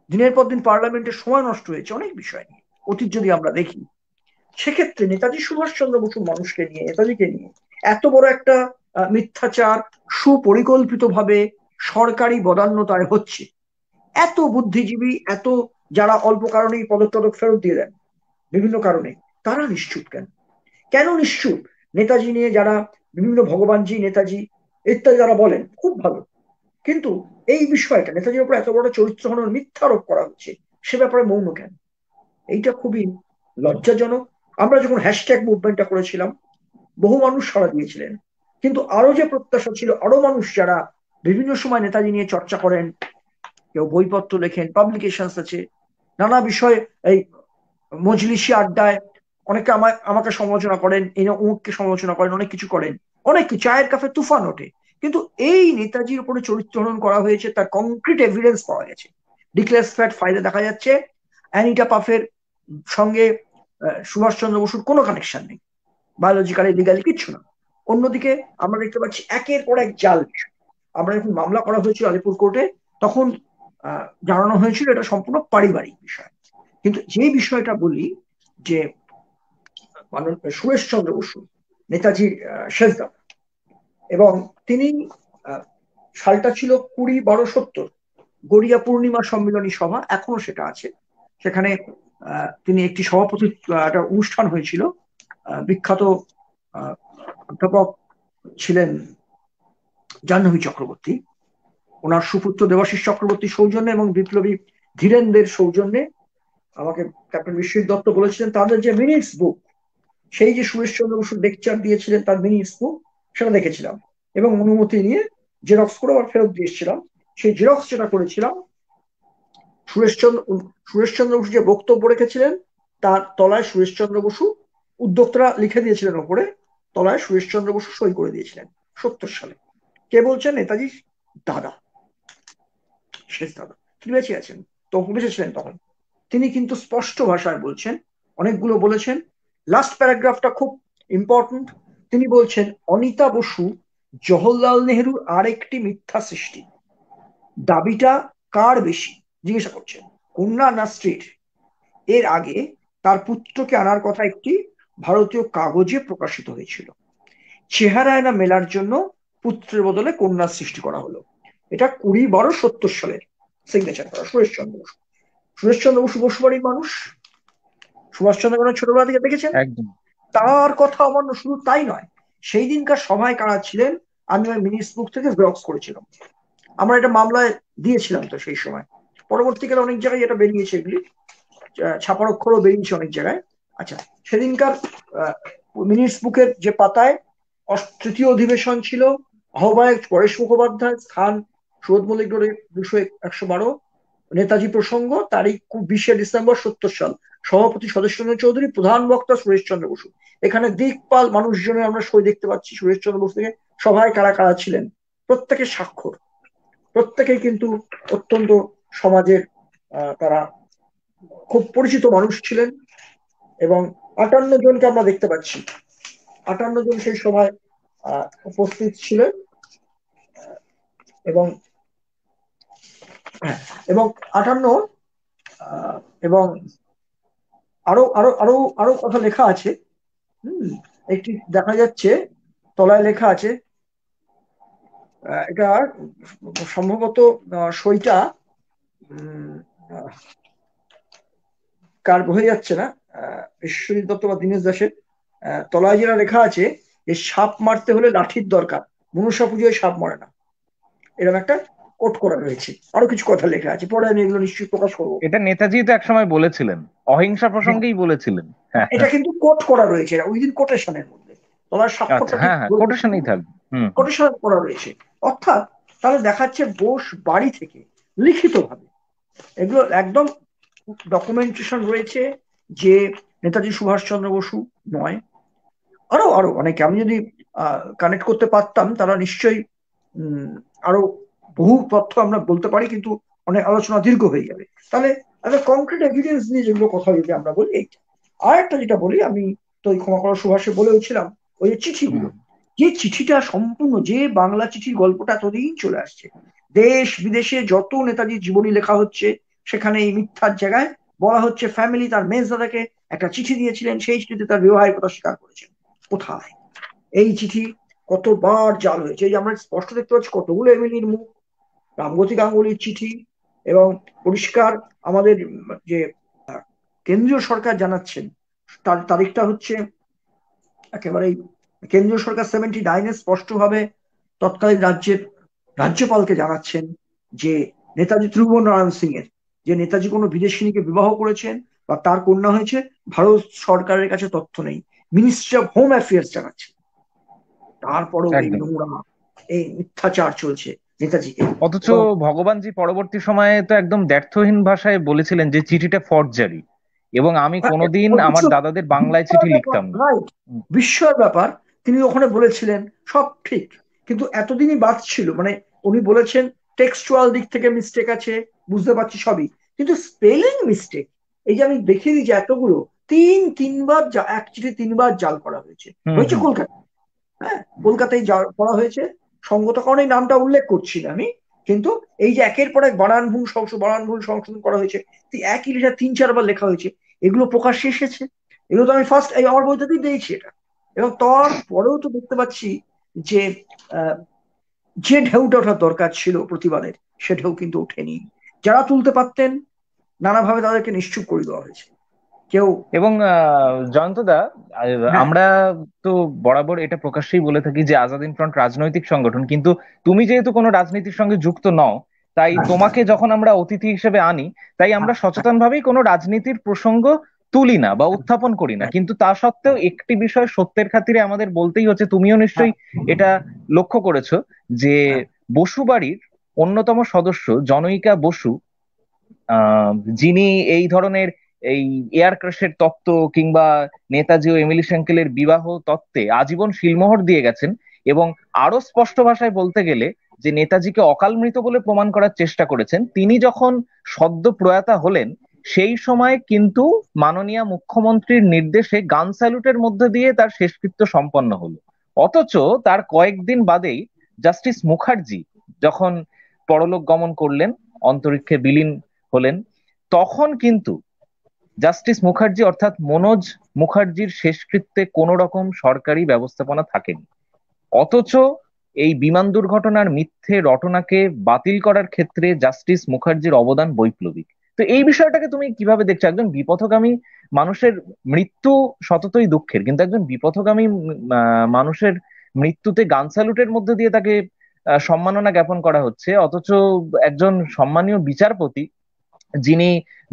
দিনের পর দিন পার্লামেন্টের সময় নষ্ট হয়েছে অনেক বিষয় নিয়ে। অতীত যদি আমরা দেখি, সেক্ষেত্রে নেতাজি সুভাষচন্দ্র বসু মানুষকে নিয়ে, নেতাজিকে নিয়ে এত বড় একটা মিথ্যাচার সুপরিকল্পিত ভাবে সরকারি বদান্যতায় হচ্ছে, এত বুদ্ধিজীবী, এত যারা অল্প কারণেই পদক টদক ফেরত দিয়ে দেন বিভিন্ন কারণে, তারা নিশ্চুপ কেন? কেন নিশ্চুপ? নেতাজি নিয়ে যারা বিভিন্ন ভগবানজি, নেতাজি ইত্যাদি যারা বলেন খুব ভালো, কিন্তু এই বিষয়টা নেতাজির উপর এত বড় চরিত্র হনন মিথ্যা আরোপ করা হচ্ছে, সে ব্যাপারে মৌন কেন? এইটা খুবই লজ্জাজনক। আমরা যখন হ্যাশট্যাগ মুভমেন্টটা করেছিলাম, বহু মানুষ সাড়া দিয়েছিলেন, কিন্তু আরো যে প্রত্যাশা ছিল, আরো মানুষ যারা বিভিন্ন সময় নেতাজি নিয়ে চর্চা করেন, কেউ বইপত্র লেখেন, পাবলিকেশন আছে, নানা বিষয়ে এই মজলিসি আড্ডায় অনেকে আমাকে সমালোচনা করেন, এই অমুককে সমালোচনা করেন, অনেক কিছু করেন, অনেক কিছু, চায়ের কাপে তুফান ওঠে, কিন্তু এই নেতাজির উপরে চরিত্র হনন করা হয়েছে তার কংক্রিট এভিডেন্স পাওয়া গেছে। ডিক্লাসিফাইড ফাইলে দেখা যাচ্ছে অ্যানিটা পাফের সঙ্গে সুভাষচন্দ্র বসুর কোনো কানেকশন নেই, বায়োলজিক্যালি, লিগালি কিচ্ছু না। অন্যদিকে আমরা দেখতে পাচ্ছি একের পর এক জাল বিষয়। আমরা যখন মামলা করা হয়েছিল আলিপুর কোর্টে, তখন জানানো হয়েছিল এটা সম্পূর্ণ পারিবারিক বিষয়। কিন্তু যে বিষয়টা বলি, যে সুরেশচন্দ্র বসু নেতাজির শেষদাদা, এবং তিনি সালটা ছিল 20/12/70, গড়িয়া পূর্ণিমা সম্মিলনী সভা, এখনো সেটা আছে। সেখানে তিনি একটি সভাপতি, একটা অনুষ্ঠান হয়েছিল, বিখ্যাত অধ্যাপক ছিলেন জাহ্নবী চক্রবর্তী, ওনার সুপুত্র দেবাশিস চক্রবর্তীর সৌজন্যে এবং বিপ্লবী ধীরেনদের সৌজন্যে। আমাকে ক্যাপ্টেন বিশ্বজিৎ দত্ত বলেছিলেন তাদের যে মিনিটস বুক, সেই যে সুরেশচন্দ্র বসু লেকচার দিয়েছিলেন তার মিনিটস বুক, সেটা দেখেছিলাম এবং অনুমতি নিয়ে জেরক্স করে আবার ফেরত দিয়ে এসেছিলাম। সেই জেরক্স যেটা করেছিলাম, সুরেশচন্দ্র সুরেশচন্দ্র বসু যে বক্তব্য রেখেছিলেন, তার তলায় সুরেশচন্দ্র বসু, উদ্যোক্তারা লিখে দিয়েছিলেন ওপরে, তলায় সুরেশচন্দ্র বসু সই করে দিয়েছিলেন 70 সালে। কে বলছেন? নেতাজি দাদা, শেষ দাদা। তিনি বেঁচে আছেন, তখন বেঁচে ছিলেন তখন। তিনি কিন্তু স্পষ্ট ভাষায় বলছেন, অনেকগুলো বলেছেন, লাস্ট প্যারাগ্রাফটা খুব ইম্পর্টেন্ট। তিনি বলছেন অনিতা বসু জওহরলাল নেহরুর আরেকটি মিথ্যা সৃষ্টি। দাবিটা কার বেশি জিজ্ঞাসা করছেন, কন্যা না স্ত্রীর? এর আগে তার পুত্রকে আনার কথা একটি ভারতীয় কাগজে প্রকাশিত হয়েছিল, চেহারায় না মেলার জন্য পুত্রের বদলে কন্যার সৃষ্টি করা হলো। এটা 20/12/70 সালের সিগনেচার করা সুরেশচন্দ্র বসু। সুরেশচন্দ্র বসু বসুবাড়ির মানুষ, সুভাষচন্দ্র বসু ছোটবেলা থেকে দেখেছেন। একদম। তার কথা অমান্য, শুধু তাই নয়, সেই দিনকার সভায় কারা ছিলেন আমি ওই মিনিটস বুক থেকে জেরক্স করেছিলাম। আমরা এটা মামলায় দিয়েছিলাম তো সেই সময়, পরবর্তীকালে অনেক জায়গায় এটা বেরিয়েছে, এগুলি ছাপার অক্ষরও বেরিয়েছে অনেক জায়গায়। আচ্ছা, সেদিনকার মিনিটস বুকের যে পাতায় তৃতীয় অধিবেশন ছিল, আহ্বায়ক পরেশ মুখোপাধ্যায়, স্থান সুরত মল্লিক রোডে 200-112, নেতাজি প্রসঙ্গ, তারিখ 20শে ডিসেম্বর 70 সাল। সভাপতি সদস্যেন্দ্র চৌধুরী, প্রধান বক্তা সুরেশচন্দ্র বসু। এখানে দিকপাল মানুষজনের আমরা সই দেখতে পাচ্ছি সুরেশচন্দ্র বসু থেকে। সভায় কারা কারা ছিলেন প্রত্যেকের স্বাক্ষর। প্রত্যেকেই কিন্তু অত্যন্ত সমাজের তারা খুব পরিচিত মানুষ ছিলেন। এবং 58 জনকে আমরা দেখতে পাচ্ছি, 58 জন সেই সভায় উপস্থিত ছিলেন। এবং এবং 58 এবং আরো আরো আরো আরো কথা লেখা আছে। একটি দেখা যাচ্ছে তলায় লেখা আছে, এটা সম্ভবত সইটা কার বোঝা যাচ্ছে না, বিশ্বজিৎ দত্ত বা দীনেশ দাসের। তলায় যেটা লেখা আছে যে সাপ মারতে হলে লাঠির দরকার, মনসা পুজোয় সাপ মারে না, এরকম একটা কোট করা রয়েছে। আরো কিছু কথা লেখা আছে, পরে আমি এগুলো নিশ্চয়ই প্রকাশ করবো। এটা নেতাজি তো একসময় বলেছিলেন, অহিংসা প্রসঙ্গেই বলেছিলেন। এটা কিন্তু কোট করা রয়েছে, উইদিন কোটেশনের মধ্যে, তোমার আচ্ছা, স্বাক্ষরটা ঠিক হ্যাঁ হ্যাঁ, কোটেশনেই থাকবে। কোটেশন করা রয়েছে। অর্থাৎ তাহলে দেখাচ্ছে বোস বাড়ি থেকে লিখিত ভাবে এগুলো একদম ডকুমেন্টেশন রয়েছে যে নেতাজি সুভাষচন্দ্র বসু নয়, আরো আরো অনেকে, আমি যদি কানেক্ট করতে পারতাম তারা নিশ্চয়ই আরো বহু তথ্য আমরা বলতে পারি, কিন্তু অনেক আলোচনা দীর্ঘ হয়ে যাবে। তাহলে একটা কংক্রিট এভিডেন্স নিয়ে যেগুলো কথা যদি আমরা বলি এইটা। আর একটা যেটা বলি, আমি তো ওই ক্ষমা করা সুভাষে বলেওছিলাম, ওই যে চিঠিগুলো, যে চিঠিটা সম্পূর্ণ, যে বাংলা চিঠির গল্পটা এতদিন চলে আসছে, দেশ বিদেশে যত নেতাজির জীবনী লেখা হচ্ছে সেখানে এই মিথ্যার জায়গায় বলা হচ্ছে ফ্যামিলি তার মেজদাদাকে একটা চিঠি দিয়েছিলেন, সেই চিঠিতে তার বিবাহের কথা স্বীকার করেছেন। কোথায় এই চিঠি? কতবার জাল হয়েছে, এই যে আমরা স্পষ্ট দেখতে পাচ্ছি কতগুলো এমিলির মুখ, রামগতি গাঙ্গুলির চিঠি, এবং পরিষ্কার আমাদের যে কেন্দ্রীয় সরকার জানাচ্ছেন, তার তারিখটা হচ্ছে একেবারেই কেন্দ্রীয় সরকার 79-এ স্পষ্টভাবে তৎকালীন রাজ্যপালকে জানাচ্ছেন যে নেতাজি ত্রিভুবননারায়ণ সিং এর, যে নেতাজি কোনো বিদেশিনীকে বিবাহ করেছেন বা তার কন্যা হয়েছে, ভারত সরকারের কাছে তথ্য নেই। মিনিস্ট্রি অফ হোম অ্যাফেয়ার্স জানাচ্ছে। তারপরেও এই নোংরা, এই মিথ্যাচার চলছে নেতাজিকে। অথচ ভগবানজি পরবর্তী সময়ে তো একদম দ্ব্যর্থহীন ভাষায় বলেছিলেন যে চিঠিটা ফর্জারি, এবং আমি কোনোদিন আমার দাদাদের বাংলায় চিঠি লিখতাম না। বিস্ময়ের ব্যাপার, তিনি ওখানে বলেছিলেন সব ঠিক, কিন্তু এতদিনই বাদ ছিল, মানে উনি বলেছেন টেক্সচুয়াল দিক থেকে মিস্টেক আছে, বুঝতে পারছি সবই, কিন্তু স্পেলিং মিস্টেক, এই যে আমি দেখিয়ে দিচ্ছি এতগুলো, তিনবার এক চিঠি 3বার জাল করা হয়েছে। হয়েছে কলকাতা, হ্যাঁ কলকাতায় করা হয়েছে। সঙ্গত কারণে নামটা উল্লেখ করছি না আমি, কিন্তু এই যে একের পর এক বানান ভুল সংশোধন করা হয়েছে, একই লেখা 3-4 বার লেখা হয়েছে, এগুলো প্রকাশ্যে এসেছে। এগুলো তো আমি ফার্স্ট এই আমার বইটাতেই দিয়েছি এটা। এবং তারপরেও তো দেখতে পাচ্ছি যে যে ঢেউটা ওঠার দরকার ছিল প্রতিবাদের, সে ঢেউ কিন্তু ওঠেনি। যারা তুলতে পারতেন নানাভাবে তাদেরকে নিশ্চুপ করে দেওয়া হয়েছে। কেউ এবং জয়ন্তদা, আমরা তো বরাবর এটা প্রকাশ্যেই বলে থাকি যে আজাদ হিন্দ ফ্রন্ট রাজনৈতিক সংগঠন, কিন্তু তুমি যেহেতু কোনো রাজনীতির সঙ্গে যুক্ত নও, তাই তোমাকে যখন আমরা অতিথি হিসেবে আনি, তাই আমরা সচেতনভাবেই কোনো রাজনীতির প্রসঙ্গ তুলি না বা উত্থাপন করি না। কিন্তু তা সত্ত্বেও একটি বিষয় সত্যের খাতিরে আমাদের বলতেই হচ্ছে, তুমিও নিশ্চয়ই এটা লক্ষ্য করেছো যে বসু বাড়ির অন্যতম সদস্য জনৈকা বসু, যিনি এই ধরনের এই এয়ার ক্রাশের তত্ত্ব কিংবা নেতাজি ও এমিলি সেঙ্কেলের বিবাহ তত্ত্বে আজীবন শিলমোহর দিয়ে গেছেন, এবং আরো স্পষ্ট ভাষায় বলতে গেলে যে নেতাজিকে অকাল মৃত বলে প্রমাণ করার চেষ্টা করেছেন। তিনি যখন সদ্য প্রয়াতা হলেন, সেই সময় কিন্তু মাননীয় মুখ্যমন্ত্রীর নির্দেশে গান স্যালুটের মধ্যে দিয়ে তার শেষকৃত্য সম্পন্ন হলো। অথচ তার কয়েকদিন বাদেই জাস্টিস মুখার্জি যখন পরলোক গমন করলেন, অন্তরিক্ষে বিলীন হলেন, তখন কিন্তু জাস্টিস মুখার্জি অর্থাৎ মনোজ মুখার্জির শেষকৃত্যে কোনো রকম সরকারি ব্যবস্থাপনা থাকেনি। অথচ এই বিমান দুর্ঘটনার মিথ্যে রটনাকে বাতিল করার ক্ষেত্রে জাস্টিস মুখার্জির অবদান বৈপ্লবিক। তো এই বিষয়টাকে তুমি কিভাবে দেখছো? একজন বিপথগামী মানুষের মৃত্যু সততই দুঃখের, কিন্তু একজন বিপথগামী মানুষের মৃত্যুতে গান স্যালুটের মধ্যে দিয়ে তাকে সম্মাননা জ্ঞাপন করা হচ্ছে, অথচ একজন সম্মানীয় বিচারপতি যিনি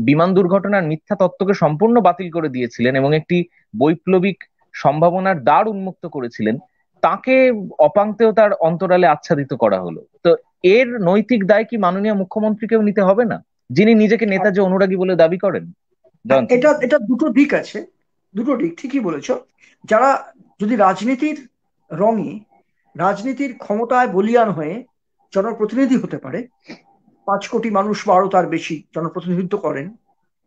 বিমান দুর্ঘটনার মিথ্যা তত্ত্বকে সম্পূর্ণ বাতিল করে দিয়েছিলেন এবং একটি বৈপ্লবিক সম্ভাবনার দ্বার উন্মুক্ত করেছিলেন, তাকে অপাঙ্ক্তেও তার অন্তরালে আচ্ছাদিত করা হলো। তো এর নৈতিক দায় কি মাননীয় মুখ্যমন্ত্রীকেও নিতে হবে না? যিনি নিজেকে নেতাজি অনুরাগী বলে দাবি করেন? জয়ন্ত এটা এটা দুটো দিক আছে, দুটো দিক, ঠিকই বলেছ। যারা যদি রাজনীতির রঙে, রাজনীতির ক্ষমতায় বলীয়ান হয়ে জনপ্রতিনিধি হতে পারে, 5 কোটি মানুষ বা আরো তার বেশি জনপ্রতিনিধিত্ব করেন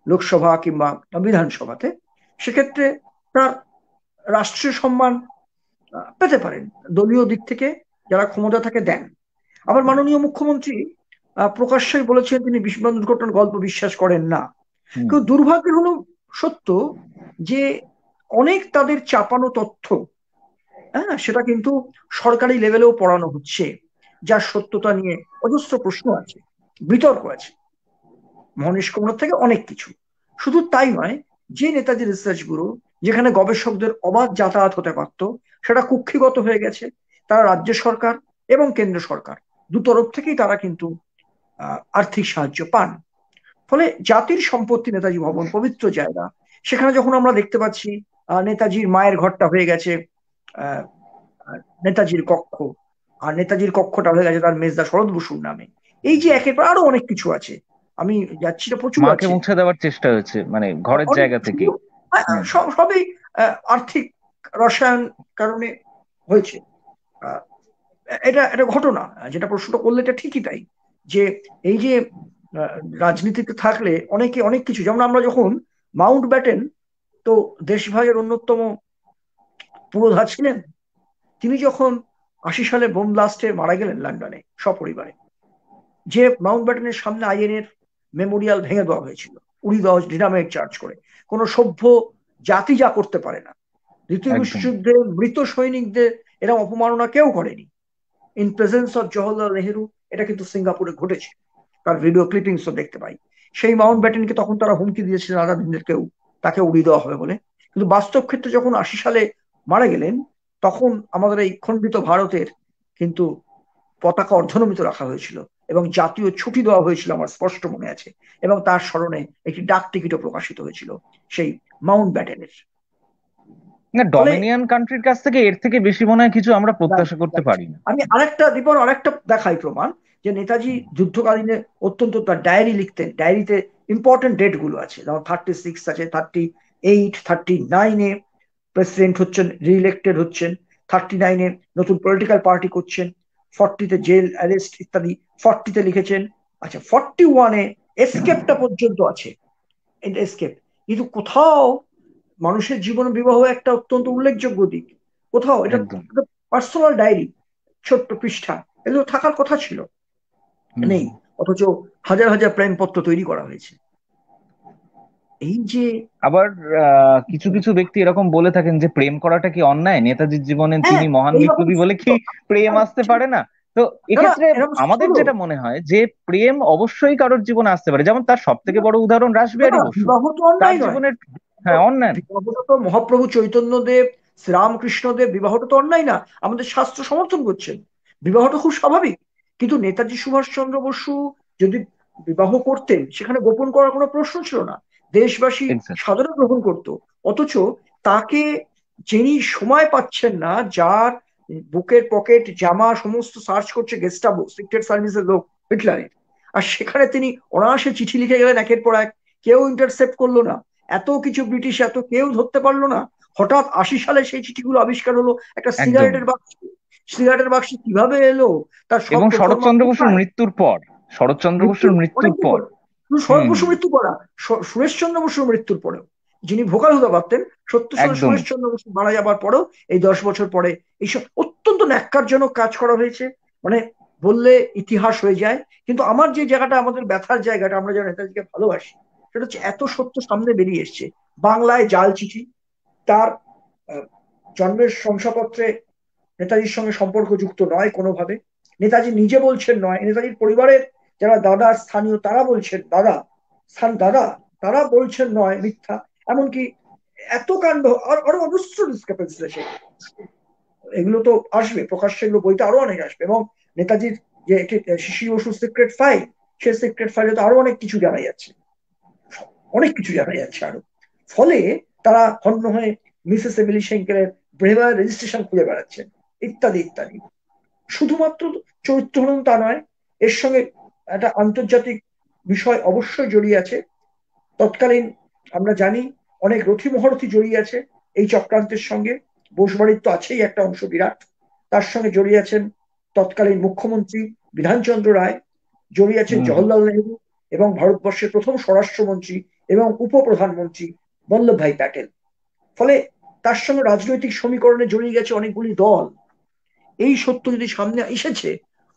লোকসভা কিংবা বিধানসভাতে, সেক্ষেত্রে তার রাষ্ট্রীয় সম্মান পেতে পারেন, দলীয় দিক থেকে যারা ক্ষমতা থাকে দেন। আবার মাননীয় মুখ্যমন্ত্রী প্রকাশ্যে বলেছেন তিনি বিমান দুর্ঘটনার গল্প বিশ্বাস করেন না। কিন্তু দুর্ভাগ্যের হলো সত্য যে অনেক তাদের চাপানো তথ্য, হ্যাঁ, সেটা কিন্তু সরকারি লেভেলেও পড়ানো হচ্ছে, যার সত্যতা নিয়ে অজস্র প্রশ্ন আছে, বিতর্ক আছে, মহানিষ্কমন থেকে অনেক কিছু। শুধু তাই নয়, যে নেতাজি রিসার্চ ব্যুরো, যেখানে গবেষকদের অবাধ যাতায়াত হতে পারত, সেটা কুক্ষিগত হয়ে গেছে। তারা রাজ্য সরকার এবং কেন্দ্র সরকার দুতরফ থেকেই তারা কিন্তু আর্থিক সাহায্য পান। ফলে জাতির সম্পত্তি নেতাজি ভবন, পবিত্র জায়গা, সেখানে যখন আমরা দেখতে পাচ্ছি নেতাজির মায়ের ঘরটা হয়ে গেছে আহ নেতাজির কক্ষ, আর নেতাজির কক্ষটা হয়ে গেছে তার মেজদা শরৎ বসুর নামে, এই যে একের পর আরো অনেক কিছু আছে, আমি যাচ্ছি না, প্রচুর মাকে আছে, মুছে দেওয়ার চেষ্টা হয়েছে মানে ঘরের অনেক জায়গা কিছু। থেকে। সবই আর্থিক রসায়ন কারণে হয়েছে। আহ, এটা এটা ঘটনা, যেটা প্রশ্নটা করলে এটা ঠিকই তাই, যে এই যে রাজনীতিতে থাকলে অনেকে অনেক কিছু, যেমন আমরা যখন মাউন্ট ব্যাটেন, তো দেশভাগের অন্যতম পুরোধা ছিলেন, তিনি যখন 80 সালে বোম ব্লাস্টে মারা গেলেন লন্ডনে সপরিবারে, যে মাউন্ট ব্যাটেনের সামনে আইএনএর মেমোরিয়াল ভেঙে দেওয়া হয়েছিল, উড়িয়ে দেওয়া হয়েছিল ডিনামাইট চার্জ করে। কোনো সভ্য জাতি যা করতে পারে না, দ্বিতীয় একদম। বিশ্বযুদ্ধে মৃত সৈনিকদের এরকম অপমাননা কেউ করেনি, in presence of Jawaharlal Nehru. এটা কিন্তু সিঙ্গাপুরে ঘটেছে, তার ভিডিও ক্লিপিংসও দেখতে পাই। সেই মাউন্ট ব্যাটেনকে তখন তারা হুমকি দিয়েছিলেন আজাদিনদেরকেও, তাকে উড়িয়ে দেওয়া হবে বলে। কিন্তু বাস্তব ক্ষেত্রে যখন 80 সালে মারা গেলেন, তখন আমাদের এই খণ্ডিত ভারতের কিন্তু পতাকা অর্ধনমিত রাখা হয়েছিল এবং জাতীয় ছুটি দেওয়া হয়েছিল, আমার স্পষ্ট মনে আছে। এবং তার স্মরণে একটি ডাক টিকিটও প্রকাশিত হয়েছিল সেই মাউন্ট ব্যাটেনের। না, ফলে ডমিনিয়ন কান্ট্রির কাছ থেকে এর থেকে বেশি মনে হয় কিছু আমরা রাইট, প্রত্যাশা করতে রাইট। পারি না। আমি আরেকটা দেখাই প্রমাণ, যে নেতাজি যুদ্ধকালীনে অত্যন্ত তার ডায়েরি লিখতেন, ডায়েরিতে ইম্পর্টেন্ট ডেট গুলো আছে, যেমন 36 আছে, 38, 39-এ প্রেসিডেন্ট হচ্ছেন, রিইলেক্টেড হচ্ছেন, 39-এ নতুন পলিটিক্যাল পার্টি করছেন, 40-তে জেল অ্যারেস্ট ইত্যাদি, 40-তে লিখেছেন। আচ্ছা, 41-এ এসকেপটা পর্যন্ত আছে, এসকেপ। কিন্তু কোথাও মানুষের জীবনে বিবাহ একটা অত্যন্ত উল্লেখযোগ্য দিক, কোথাও এটা একদম। পার্সোনাল ডায়েরি, ছোট্ট পৃষ্ঠা, এগুলো থাকার কথা ছিল, নেই। অথচ হাজার হাজার প্রেমপত্র তৈরি করা হয়েছে। এই যে আবার কিছু কিছু ব্যক্তি এরকম বলে থাকেন যে প্রেম করাটা কি অন্যায়? নেতাজির জীবনে হ্যাঁ, তিনি মহান এইরকম বিপ্লবী বলে কি প্রেম আসতে পারে না? তো না না, এক্ষেত্রে এরকম আমাদের ছিল যেটা মনে হয় যে প্রেম অবশ্যই কারোর জীবনে আসতে পারে, যেমন তার সব থেকে বড় উদাহরণ না না, রাসবিহারী বসু। বিবাহ তো তার অন্যায় নয়। জীবনের, হ্যাঁ, অন্যায়। বিবাহটা তো মহাপ্রভু চৈতন্যদেব, শ্রীরামকৃষ্ণদেব, বিবাহটা তো অন্যায় না, আমাদের শাস্ত্র সমর্থন করছেন, বিবাহটা খুব স্বাভাবিক। কিন্তু নেতাজি সুভাষচন্দ্র বসু যদি বিবাহ করতেন, সেখানে গোপন করার কোনো প্রশ্ন ছিল না, দেশবাসী এক্স্যাক্ট। সাদরে গ্রহণ করত। অথচ তাকে, যিনি সময় পাচ্ছেন না, যার বুকের পকেট জামা সমস্ত সার্চ করছে গেস্টাবো, সিক্রেট সার্ভিসের লোক, হিটলারের, আর সেখানে তিনি অনায়াসে চিঠি লিখে গেলেন একের পর এক, কেউ ইন্টারসেপ্ট করলো না, এত কিছু ব্রিটিশ, এত কেউ ধরতে পারলো না। হঠাৎ 80 সালে সেই চিঠিগুলো আবিষ্কার হলো একটা একদম। সিগারেটের বাক্স, সিগারেটের বাক্স কিভাবে এলো, তার সব এবং প্রফরমা শরৎচন্দ্র বসুর কোথায়? মৃত্যুর পর, শরৎচন্দ্র বসুর মৃত্যুর অনেকদিন পর। পর, শুধু শরৎ হুম, বসু হুম। মৃত্যু করা, সুরেশচন্দ্র বসুর মৃত্যুর পরেও, যিনি ভোকাল হতে পারতেন, সত্য সত্য একদমই। সুরেশচন্দ্র বসু মারা যাবার পরেও এই 10 বছর পরে এইসব অত্যন্ত ন্যাক্কারজনক কাজ করা হয়েছে, মানে বললে ইতিহাস হয়ে যায়। কিন্তু আমার যে জায়গাটা, আমাদের ব্যথার জায়গাটা, আমরা যারা নেতাজিকে ভালোবাসি, সেটা হচ্ছে এত সত্য সামনে বেরিয়ে এসছে। বাংলায় জাল চিঠি, তার আহ, জন্মের শংসাপত্রে নেতাজির সঙ্গে সম্পর্ক যুক্ত নয় কোনোভাবে, নেতাজি নিজে বলছেন নয়, নেতাজির পরিবারের যারা দাদা স্থানীয় তারা বলছেন দাদা, দাদা, তারা বলছেন নয়, মিথ্যা। এমনকি এত কাণ্ড, আর আরো অজস্র ডিসক্রিপেন্সি আছে, এগুলো তো আসবে প্রকাশ্যে, এগুলো বইতে আরো অনেক আসবে। এবং নেতাজির যে একটি শিশির বসুর সিক্রেট ফাইল, সেই সিক্রেট ফাইলে তো আরো অনেক কিছু জানা যাচ্ছে, অনেক কিছু জানা যাচ্ছে আরো। ফলে তারা হন্য হয়ে মিসেস এমিলি সেঙ্কেলের ব্রেভার রেজিস্ট্রেশন খুঁজে বেড়াচ্ছেন, ইত্যাদি ইত্যাদি। শুধুমাত্র চরিত্র হনন তা নয়, এর সঙ্গে একটা আন্তর্জাতিক বিষয় অবশ্যই জড়িয়ে আছে। তৎকালীন আমরা জানি অনেক রথী মহারথী জড়িয়ে আছে এই চক্রান্তের সঙ্গে। বোসবাড়ির তো আছেই একটা অংশ বিরাট, তার সঙ্গে জড়িয়ে আছেন তৎকালীন মুখ্যমন্ত্রী বিধানচন্দ্র রায়, জড়িয়ে আছেন হুম। জওহরলাল নেহরু এবং ভারতবর্ষের প্রথম স্বরাষ্ট্রমন্ত্রী এবং উপপ্রধানমন্ত্রী বল্লভভাই প্যাটেল। ফলে তার সঙ্গে রাজনৈতিক সমীকরণে জড়িয়ে গেছে অনেকগুলি দল। এই সত্য যদি সামনে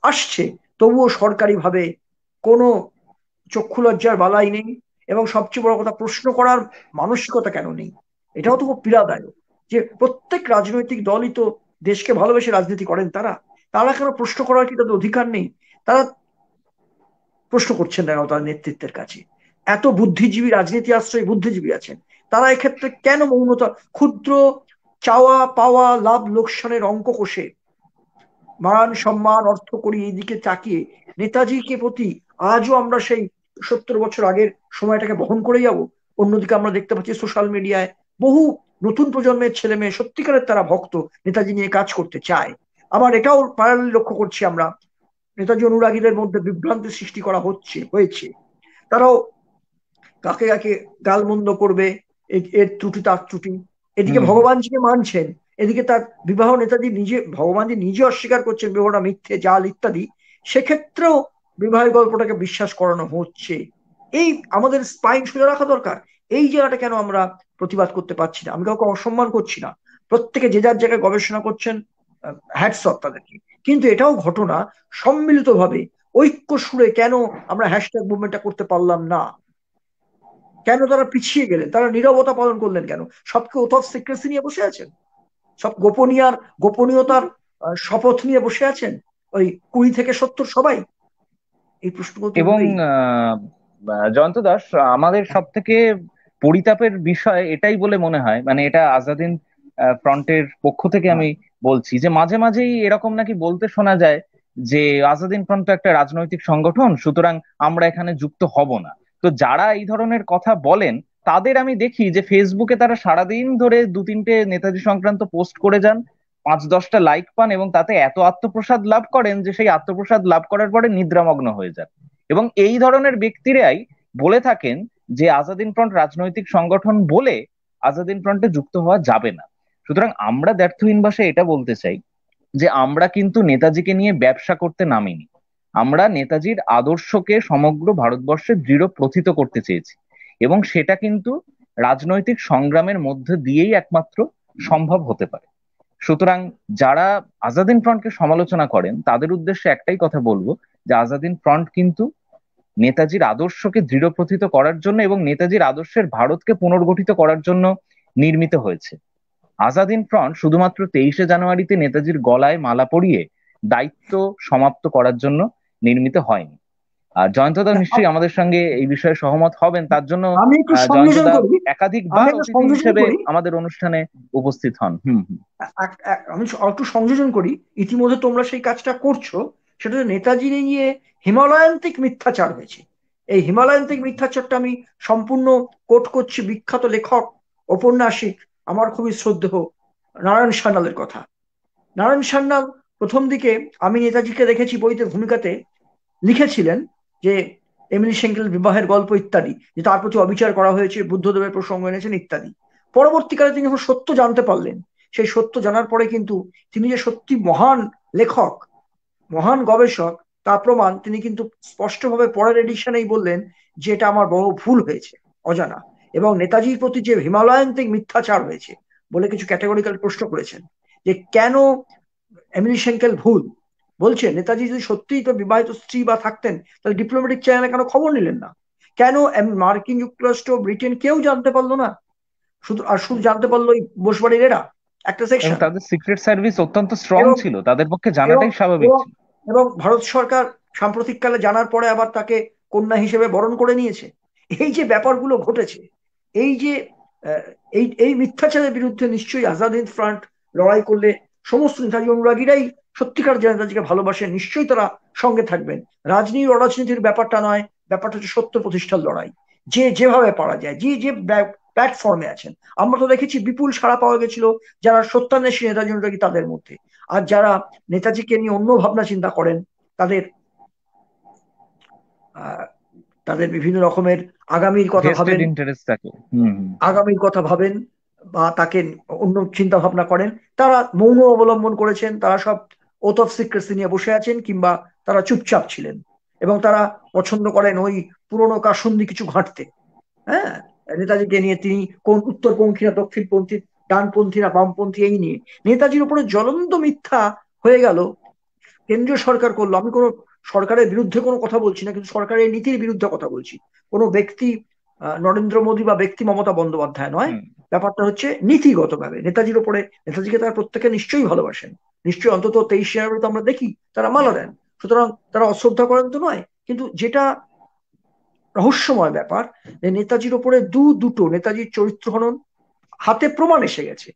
আসছে, তবুও সরকারিভাবে কোনো চক্ষু লজ্জার বালাই নেই, এবং সবচেয়ে বড় কথা, প্রশ্ন করার মানসিকতা কেন নেই? এটাও তো খুব পীড়াদায়ক যে প্রত্যেক রাজনৈতিক দলই তো দেশকে ভালোবেসে রাজনীতি করেন। তারা তারা কেন প্রশ্ন করার কি তাদের অধিকার নেই? তারা প্রশ্ন করছেন না তার নেতৃত্বের কাছে। এত বুদ্ধিজীবী, রাজনীতি আশ্রয়ী বুদ্ধিজীবী আছেন, তারা এক্ষেত্রে কেন মৌনতা? ক্ষুদ্র চাওয়া পাওয়া, লাভ লোকসানের অঙ্ক কষে, মান সম্মান অর্থ করি এইদিকে তাকিয়ে নেতাজিকে প্রতি আজও আমরা সেই 70 বছর আগের সময়টাকে বহন করে যাব। অন্যদিকে আমরা দেখতে পাচ্ছি সোশ্যাল মিডিয়ায় বহু নতুন প্রজন্মের ছেলে মেয়ে সত্যিকারের তারা ভক্ত, নেতাজি নিয়ে কাজ করতে চায়। আবার এটাও প্যারালালি লক্ষ্য করছি আমরা, নেতাজি অনুরাগীদের মধ্যে বিভ্রান্তি সৃষ্টি করা হয়েছে। তারাও কাকে কাকে গালমন্দ করবে, এর ত্রুটি তার ত্রুটি। এদিকে হুম। ভগবানজিকে মানছেন, এদিকে তার বিবাহ নেতাজি নিজে, ভগবানজি নিজে অস্বীকার করছেন বিবাহটা মিথ্যে জাল ইত্যাদি। সেক্ষেত্রেও বিবাহের গল্পটাকে বিশ্বাস করানো হচ্ছে। এই আমাদের স্পাইন সোজা রাখা দরকার। এই জায়গাটা কেন আমরা প্রতিবাদ করতে পারছি না? আমি কাউকে অসম্মান করছি না, প্রত্যেকে যে যার জায়গায় গবেষণা করছেন, হ্যাটস অফ তাদেরকে। কিন্তু এটাও ঘটনা, সম্মিলিতভাবে ঐক্য সুরে কেন আমরা হ্যাশট্যাগ মুভমেন্টটা করতে পারলাম না? কেন তারা পিছিয়ে গেলেন? তারা নীরবতা পালন করলেন কেন? সবকে ওথ অফ সিক্রেসি নিয়ে বসে আছেন, সব গোপনীয়তার শপথ নিয়ে বসে আছেন ওই 20 থেকে 70 সবাই। এই প্রশ্নগুলো তো এবং উঠবেই। জয়ন্ত দাস, আমাদের সব থেকে পরিতাপের বিষয় এটাই বলে মনে হয়, মানে এটা আজাদিন ফ্রন্টের পক্ষ থেকে হ্যাঁ, আমি বলছি, যে মাঝে মাঝেই এরকম নাকি বলতে শোনা যায় যে আজাদিন ফ্রন্ট তো একটা রাজনৈতিক সংগঠন, সুতরাং আমরা এখানে যুক্ত হব না। তো যারা এই ধরনের কথা বলেন, তাদের আমি দেখি যে ফেসবুকে তারা সারাদিন ধরে দু তিনটে নেতাজি সংক্রান্ত পোস্ট করে যান, 5-10টা লাইক পান, এবং তাতে এত আত্মপ্রসাদ লাভ করেন যে সেই আত্মপ্রসাদ লাভ করার পরে নিদ্রামগ্ন হয়ে যান। এবং এই ধরনের ব্যক্তিরাই বলে থাকেন যে আজাদিন ফ্রন্ট রাজনৈতিক সংগঠন বলে আজাদিন ফ্রন্টে যুক্ত হওয়া যাবে না। সুতরাং আমরা দ্ব্যর্থহীন ভাষায় এটা বলতে চাই যে আমরা কিন্তু নেতাজিকে নিয়ে ব্যবসা করতে নামিনি। আমরা নেতাজির আদর্শকে সমগ্র ভারতবর্ষে দৃঢ় প্রথিত করতে চেয়েছি, এবং সেটা কিন্তু রাজনৈতিক সংগ্রামের মধ্যে দিয়েই একমাত্র সম্ভব হতে পারে। সুতরাং যারা আজাদিন ফ্রন্টকে সমালোচনা করেন তাদের উদ্দেশ্যে একটাই কথা বলবো, যে আজাদিন ফ্রন্ট কিন্তু নেতাজির আদর্শকে দৃঢ় প্রথিত করার জন্য এবং নেতাজির আদর্শের ভারতকে পুনর্গঠিত করার জন্য নির্মিত হয়েছে। আজাদিন ফ্রন্ট শুধুমাত্র 23শে জানুয়ারিতে নেতাজির গলায় মালা পরিয়ে দায়িত্ব সমাপ্ত করার জন্য নির্মিত হয়নি। আর জয়ন্তদা না, নিশ্চয়ই আমাদের সঙ্গে এই বিষয়ে সহমত হবেন, তার জন্য আমি একটু সংযোজন জয়ন্তদা করি। আমি একাধিকবার একটা অতিথি সংযোজন হিসেবে করি আমাদের অনুষ্ঠানে উপস্থিত হন। হুম, হুম। আমি একটু সংযোজন করি। ইতিমধ্যে তোমরা সেই কাজটা করছো, সেটা হচ্ছে নেতাজি নিয়ে হিমালয়ান্তিক মিথ্যাচার হয়েছে। এই হিমালয়ান্তিক মিথ্যাচারটা আমি সম্পূর্ণ কোট করছি বিখ্যাত লেখক, ঔপন্যাসিক, আমার খুবই শ্রদ্ধেয় নারায়ণ সান্যালের কথা। নারায়ণ সান্যাল প্রথম দিকে, আমি নেতাজিকে দেখেছি বইতে ভূমিকাতে লিখেছিলেন যে এমিলি সেঙ্গেল বিবাহের গল্প ইত্যাদি, যে তার প্রতি অবিচার করা হয়েছে, বুদ্ধদেবের প্রসঙ্গ এনেছেন ইত্যাদি। পরবর্তীকালে তিনি যখন সত্য জানতে পারলেন, সেই সত্য জানার পরে কিন্তু তিনি যে সত্যি মহান লেখক, মহান গবেষক, তা প্রমাণ তিনি কিন্তু স্পষ্টভাবে পরের এডিশনেই বললেন যে এটা আমার বড় ভুল হয়েছে, অজানা। এবং নেতাজির প্রতি যে হিমালয়ান্তিক মিথ্যাচার হয়েছে বলে কিছু ক্যাটাগরিক্যাল প্রশ্ন করেছেন, যে কেন এমিলি সেঙ্কেল ভুল বলছে। নেতাজি যদি সত্যিই তো বিবাহিত স্ত্রী বা থাকতেন, তাহলে ডিপ্লোম্যাটিক চ্যানেলে কেন খবর নিলেন না? কেন মার্কিন যুক্তরাষ্ট্র, ব্রিটেন কেউ জানতে পারলো না? শুধু জানতে পারলো ওই বোসবাড়ির এরা, একটা এবং সেকশন। তাদের সিক্রেট সার্ভিস অত্যন্ত স্ট্রং এবং ছিল, তাদের পক্ষে এবং জানাটাই স্বাভাবিক এবং ছিল। এবং ভারত সরকার সাম্প্রতিককালে জানার পরে আবার তাকে কন্যা হিসেবে বরণ করে নিয়েছে। এই যে ব্যাপারগুলো ঘটেছে, এই যে আহ, এই এই মিথ্যাচারের বিরুদ্ধে নিশ্চয়ই আজাদ হিন্দ ফ্রন্ট লড়াই করলে সমস্ত নেতাজি অনুরাগীরাই, সত্যিকার যে নেতাজিকে ভালোবাসেন, নিশ্চয়ই তারা সঙ্গে থাকবেন। রাজনীতি অরাজনীতির ব্যাপারটা নয়, ব্যাপারটা হচ্ছে সত্য প্রতিষ্ঠার লড়াই। যে যেভাবে পারা যায়, যে যে প্ল্যাটফর্মে আছেন। আমরা তো দেখেছি বিপুল সাড়া পাওয়া গেছিল যারা সত্যান্বেষী নেতাজি অনুরাগী তাদের মধ্যে। আর যারা নেতাজিকে নিয়ে অন্য ভাবনা চিন্তা করেন, তাদের আহ তাদের বিভিন্ন রকমের আগামীর কথা ভেস্টেড ভাবেন, ইন্টারেস্ট থাকে। হুম হুম। আগামীর কথা ভাবেন বা তাকে অন্য চিন্তা ভাবনা করেন, তারা মৌন অবলম্বন করেছেন, তারা সব ওথ অফ সিক্রেসি নিয়ে বসে আছেন, কিংবা তারা চুপচাপ ছিলেন, এবং তারা পছন্দ করেন ওই পুরনো কাসুন্দি কিছু ঘাঁটতে। হ্যাঁ, নেতাজিকে নিয়ে তিনি কোন উত্তরপন্থী না দক্ষিণপন্থী, ডানপন্থী না বামপন্থী, এই নিয়ে নেতাজির উপরে জ্বলন্ত মিথ্যা হয়ে গেল। কেন্দ্রীয় সরকার করলো, আমি কোনো সরকারের বিরুদ্ধে কোনো কথা বলছি না, কিন্তু সরকারের নীতির বিরুদ্ধে কথা বলছি। কোনো ব্যক্তি নরেন্দ্র মোদী বা ব্যক্তি মমতা বন্দ্যোপাধ্যায় নয়, হুম। ব্যাপারটা হচ্ছে নীতিগত ভাবে নেতাজির উপরে। নেতাজিকে তারা প্রত্যেকে নিশ্চয়ই ভালোবাসেন, নিশ্চয়ই, অন্তত 23 জানুয়ারি তো আমরা দেখি তারা মালা দেন, সুতরাং তারা অশ্রদ্ধা করেন তো নয়। কিন্তু যেটা রহস্যময় ব্যাপার, যে নেতাজির উপরে দুটো নেতাজির চরিত্র হনন, হাতে প্রমাণ এসে গেছে।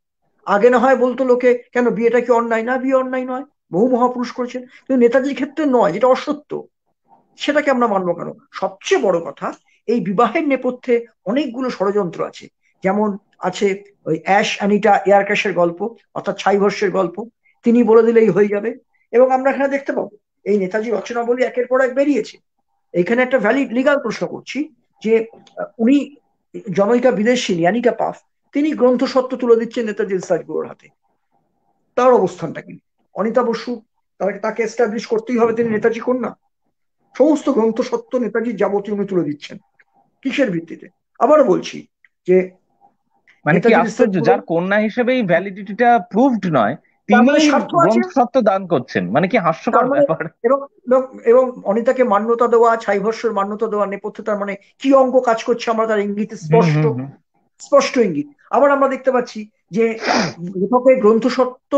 আগে না হয় বলতো লোকে, কেন বিয়েটা কি অন্যায়? না, বিয়ে অন্যায় নয়, বহু মহাপুরুষ করেছেন, কিন্তু নেতাজির ক্ষেত্রে নয়, যেটা অসত্য সেটাকে আমরা মানবো কেন? সবচেয়ে বড় কথা, এই বিবাহের নেপথ্যে অনেকগুলো ষড়যন্ত্র আছে। যেমন আছে ওই অ্যাশ অ্যানিটা এয়ার ক্র্যাশের গল্প, অর্থাৎ ছাই ভস্যের গল্প, তিনি বলে দিলেই হয়ে যাবে। এবং আমরা এখানে দেখতে পাবো এই নেতাজি রচনাবলী একের পর এক বেরিয়েছে। এইখানে একটা ভ্যালিড লিগাল প্রশ্ন করছি, যে উনি জনৈকা বিদেশিনী অ্যানিটা পাফ, তিনি গ্রন্থস্বত্ব তুলে দিচ্ছেন নেতাজি রিসার্চ ব্যুরোর হাতে। তার অবস্থানটা কি? অনিতা বসু, তাকে এস্টাবলিশ করতেই হবে তিনি নেতাজি কন্যা। সমস্ত গ্রন্থস্বত্ব নেতাজির যাবতীয় উনি তুলে দিচ্ছেন, কিসের ভিত্তিতে? আবারও বলছি যে মানে কি নেতাজি রিসার্চ আশ্চর্য, ব্যুরো, যার কন্যা হিসেবে এই ভ্যালিডিটিটা প্রুভড নয়, তার তিনি মানে স্বার্থ আছে। গ্রন্থস্বত্ব দান করছেন, মানে কি তার হাস্যকর মানে, ব্যাপার। এবং এবং এবং অনিতাকে মান্যতা দেওয়া, ছাইভস্যের মান্যতা দেওয়ার নেপথ্যে তার মানে কি অঙ্ক কাজ করছে, আমরা তার ইঙ্গিত হুম স্পষ্ট, হুম হুম। স্পষ্ট ইঙ্গিত। আবার আমরা দেখতে পাচ্ছি যে লেখকের গ্রন্থস্বত্ব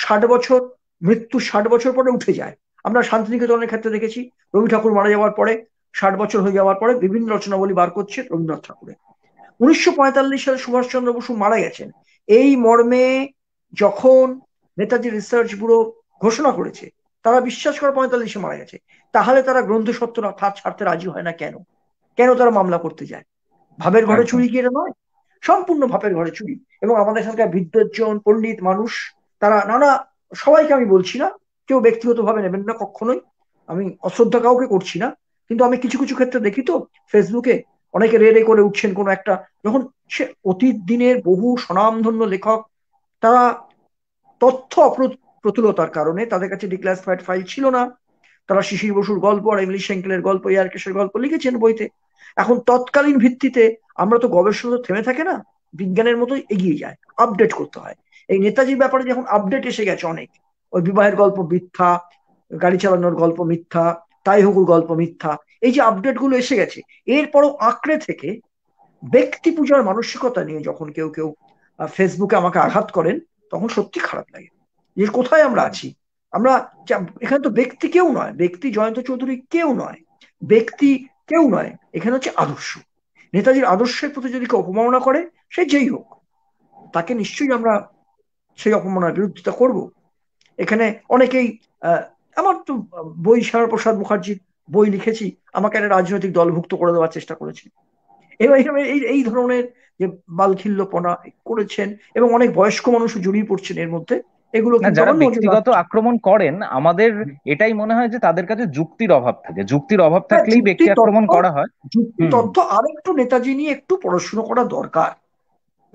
60 বছর, মৃত্যু 60 বছর পরে উঠে যায়। আমরা শান্তিনিকেতনের ক্ষেত্রে দেখেছি, রবি ঠাকুর মারা যাওয়ার পরে 60 বছর হয়ে যাওয়ার পরে বিভিন্ন রচনাবলী বার করছে রবীন্দ্রনাথ ঠাকুরের। 1945 সালে সুভাষচন্দ্র বসু মারা গেছেন এই মর্মে যখন নেতাজি রিসার্চ ব্যুরো ঘোষণা করেছে, তারা বিশ্বাস করে 45-এ মারা গেছে, তাহলে তারা গ্রন্থস্বত্ব ছাড়তে রাজি হয় না কেন? কেন তারা মামলা করতে যায়? ভাবের ঘরে একদম। চুরি কি এটা নয়? সম্পূর্ণ ভাবের ঘরে চুরি। এবং আমাদের এখানকার বিদ্বজ্জন পণ্ডিত মানুষ, তারা নানা, সবাইকে আমি বলছি না, কেউ ব্যক্তিগত ভাবে নেবেন না কখনোই, আমি অশ্রদ্ধা কাউকে করছি না, কিন্তু আমি কিছু কিছু ক্ষেত্রে দেখি তো ফেসবুকে অনেকে রে রে করে উঠছেন কোনো একটা, যখন সে অতীত দিনের বহু স্বনামধন্য লেখক, তারা তথ্য প্রতুলতার কারণে তাদের কাছে ডিক্লাসিফাইড ফাইল ছিল না, তারা শিশির বসুর গল্প আর এমিলি সেঙ্কেলের গল্প, এয়ারকেশের গল্প লিখেছেন বইতে। এখন তৎকালীন ভিত্তিতে আমরা তো, গবেষণা তো থেমে থাকে না, বিজ্ঞানের মতোই এগিয়ে যায়, আপডেট করতে হয়। এই নেতাজির ব্যাপারে যখন আপডেট এসে গেছে অনেক, ওই বিবাহের গল্প মিথ্যা, গাড়ি চালানোর গল্প মিথ্যা, তাই হকুর গল্প মিথ্যা, এই যে আপডেট গুলো এসে গেছে, এরপরও আঁকড়ে থেকে ব্যক্তি পূজার মানসিকতা নিয়ে যখন কেউ কেউ ফেসবুকে আমাকে আঘাত করেন, তখন সত্যি খারাপ লাগে যে কোথায় আমরা আছি। আমরা এখানে তো ব্যক্তি কেউ নয়, ব্যক্তি জয়ন্ত চৌধুরী কেউ নয়, ব্যক্তি কেউ নয়, এখানে হচ্ছে আদর্শ। নেতাজির আদর্শের প্রতি যদি কেউ অপমাননা করে, সে যেই হোক, তাকে নিশ্চয়ই আমরা সেই অপমাননার বিরোধিতা করব। এখানে অনেকেই আহ আমার তো বই, শ্যামাপ্রসাদ মুখার্জির বই লিখেছি, আমাকে একটা রাজনৈতিক দলভুক্ত করে দেওয়ার চেষ্টা করেছে। এবার এখানে এই এই ধরনের যে বালখিল্যপনা করেছেন, এবং অনেক বয়স্ক মানুষ জড়িয়ে পড়ছেন এর মধ্যে, এগুলো না, কিন্তু যারা আমার নজর ব্যক্তিগত আসছে। আক্রমণ করেন, আমাদের এটাই মনে হয় যে তাদের কাছে যুক্তির অভাব থাকে, যুক্তির অভাব হ্যাঁ, থাকলেই যুক্তি ব্যক্তি আক্রমণ তথ্য, করা হয়। যুক্তি হুম হুম। তথ্য আর একটু নেতাজি নিয়ে একটু পড়াশুনো করা দরকার।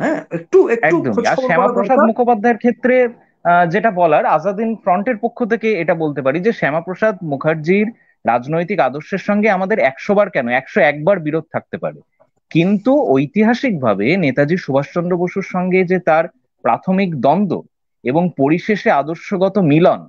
হ্যাঁ, একটু একটু খোঁজ একদমই। আর খবর করা শ্যামাপ্রসাদ দরকার। মুখোপাধ্যায়ের ক্ষেত্রে যেটা বলার, আজাদিন ফ্রন্টের পক্ষ থেকে এটা বলতে পারি যে শ্যামাপ্রসাদ মুখার্জির রাজনৈতিক আদর্শের সঙ্গে আমাদের 100 বার কেন 101 বার বিরোধ থাকতে পারে, কিন্তু ঐতিহাসিকভাবে নেতাজি সুভাষচন্দ্র বসুর সঙ্গে যে তার প্রাথমিক দ্বন্দ্ব এবং পরিশেষে আদর্শগত মিলন,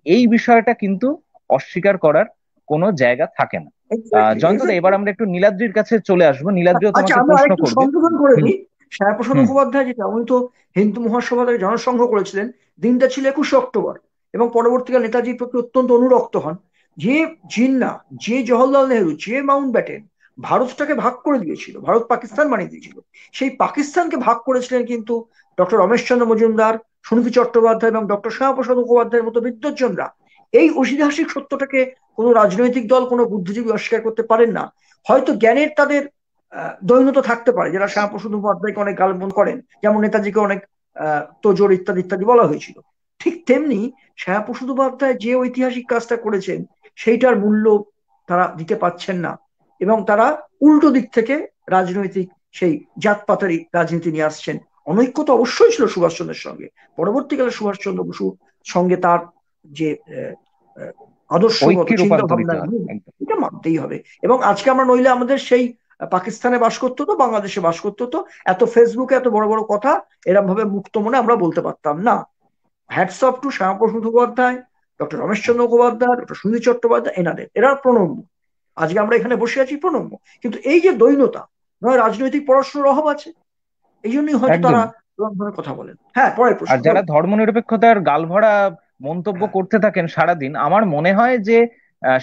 এই বিষয়টা কিন্তু অস্বীকার করার কোনো জায়গা থাকে না। এক্স্যাক্টলি, জয়ন্তদা, এবার এক্স্যাক্টলি। আমরা একটু নীলাদ্রির কাছে চলে আসবো, নীলাদ্রিও আচ্ছা, তোমাকে আমি প্রশ্ন আরেকটু করবে। সংযোজন করে হুম দিই। শ্যামাপ্রসাদ হুম। মুখোপাধ্যায় যেটা, উনি তো হিন্দু মহাসভা থেকে জনসংঘ করেছিলেন, দিনটা ছিল 21শে অক্টোবর, এবং পরবর্তীকালে নেতাজির প্রতি অত্যন্ত অনুরক্ত হন। যে জিন্না, যে জওহরলাল নেহরু, যে মাউন্ট ব্যাটেন ভারতটাকে ভাগ করে দিয়েছিল, ভারত পাকিস্তান বানিয়ে দিয়েছিল, সেই পাকিস্তানকে ভাগ করেছিলেন কিন্তু ডক্টর রমেশচন্দ্র মজুমদার, সুনীতি চট্টোপাধ্যায় এবং ডক্টর শ্যামাপ্রসাদ মুখোপাধ্যায়ের মতো বিদ্বজ্জনরা। এই ঐতিহাসিক সত্যটাকে কোনো রাজনৈতিক দল, কোনো বুদ্ধিজীবী অস্বীকার করতে পারেন না। হয়তো জ্ঞানের তাদের দৈন্যতা থাকতে পারে, যারা শ্যামাপ্রসাদ মুখোপাধ্যায়কে অনেক গালমন্দ করেন, যেমন নেতাজিকে অনেক তোজোর ইত্যাদি ইত্যাদি বলা হয়েছিল। ঠিক তেমনি শ্যামাপ্রসাদ মুখোপাধ্যায় যে ঐতিহাসিক কাজটা করেছেন, সেইটার মূল্য তারা দিতে পারছেন না। এবং তারা উল্টো দিক থেকে রাজনৈতিক সেই জাতপাতারি রাজনীতি নিয়ে আসছেন। অনৈক্য তো অবশ্যই ছিল সুভাষচন্দ্রের সঙ্গে, পরবর্তীকালে সুভাষচন্দ্র বসুর সঙ্গে তার যে আদর্শগত ঐক্যে চিন্তা রূপান্তরিত ভাবনা, হয় একদম। এটা মানতেই হবে। এবং আজকে আমরা নইলে আমাদের সেই পাকিস্তানে বাস করতে হতো, বাংলাদেশে বাস করতে হতো, এত ফেসবুকে এত বড় বড় কথা এরকম ভাবে মুক্ত মনে আমরা বলতে পারতাম না। Hats off to Shyamaprasad Mukhopadhyay, doctor Rameshchandra Mukhopadhyay, doctor Sunil Chattopadhyay, এরা প্রণম্য। আজকে আমরা এখানে বসে আছি প্রণম্য। কিন্তু এই যে দৈন্যতা, নয় রাজনৈতিক পড়াশোনার অভাব আছে, এই জন্যই হয়তো তারা একদম। কথা বলেন। হ্যাঁ, পরের আর প্রশ্ন যারা বলুন। ধর্মনিরপেক্ষতার গালভরা মন্তব্য হ্যাঁ, করতে থাকেন সারাদিন, আমার মনে হয় যে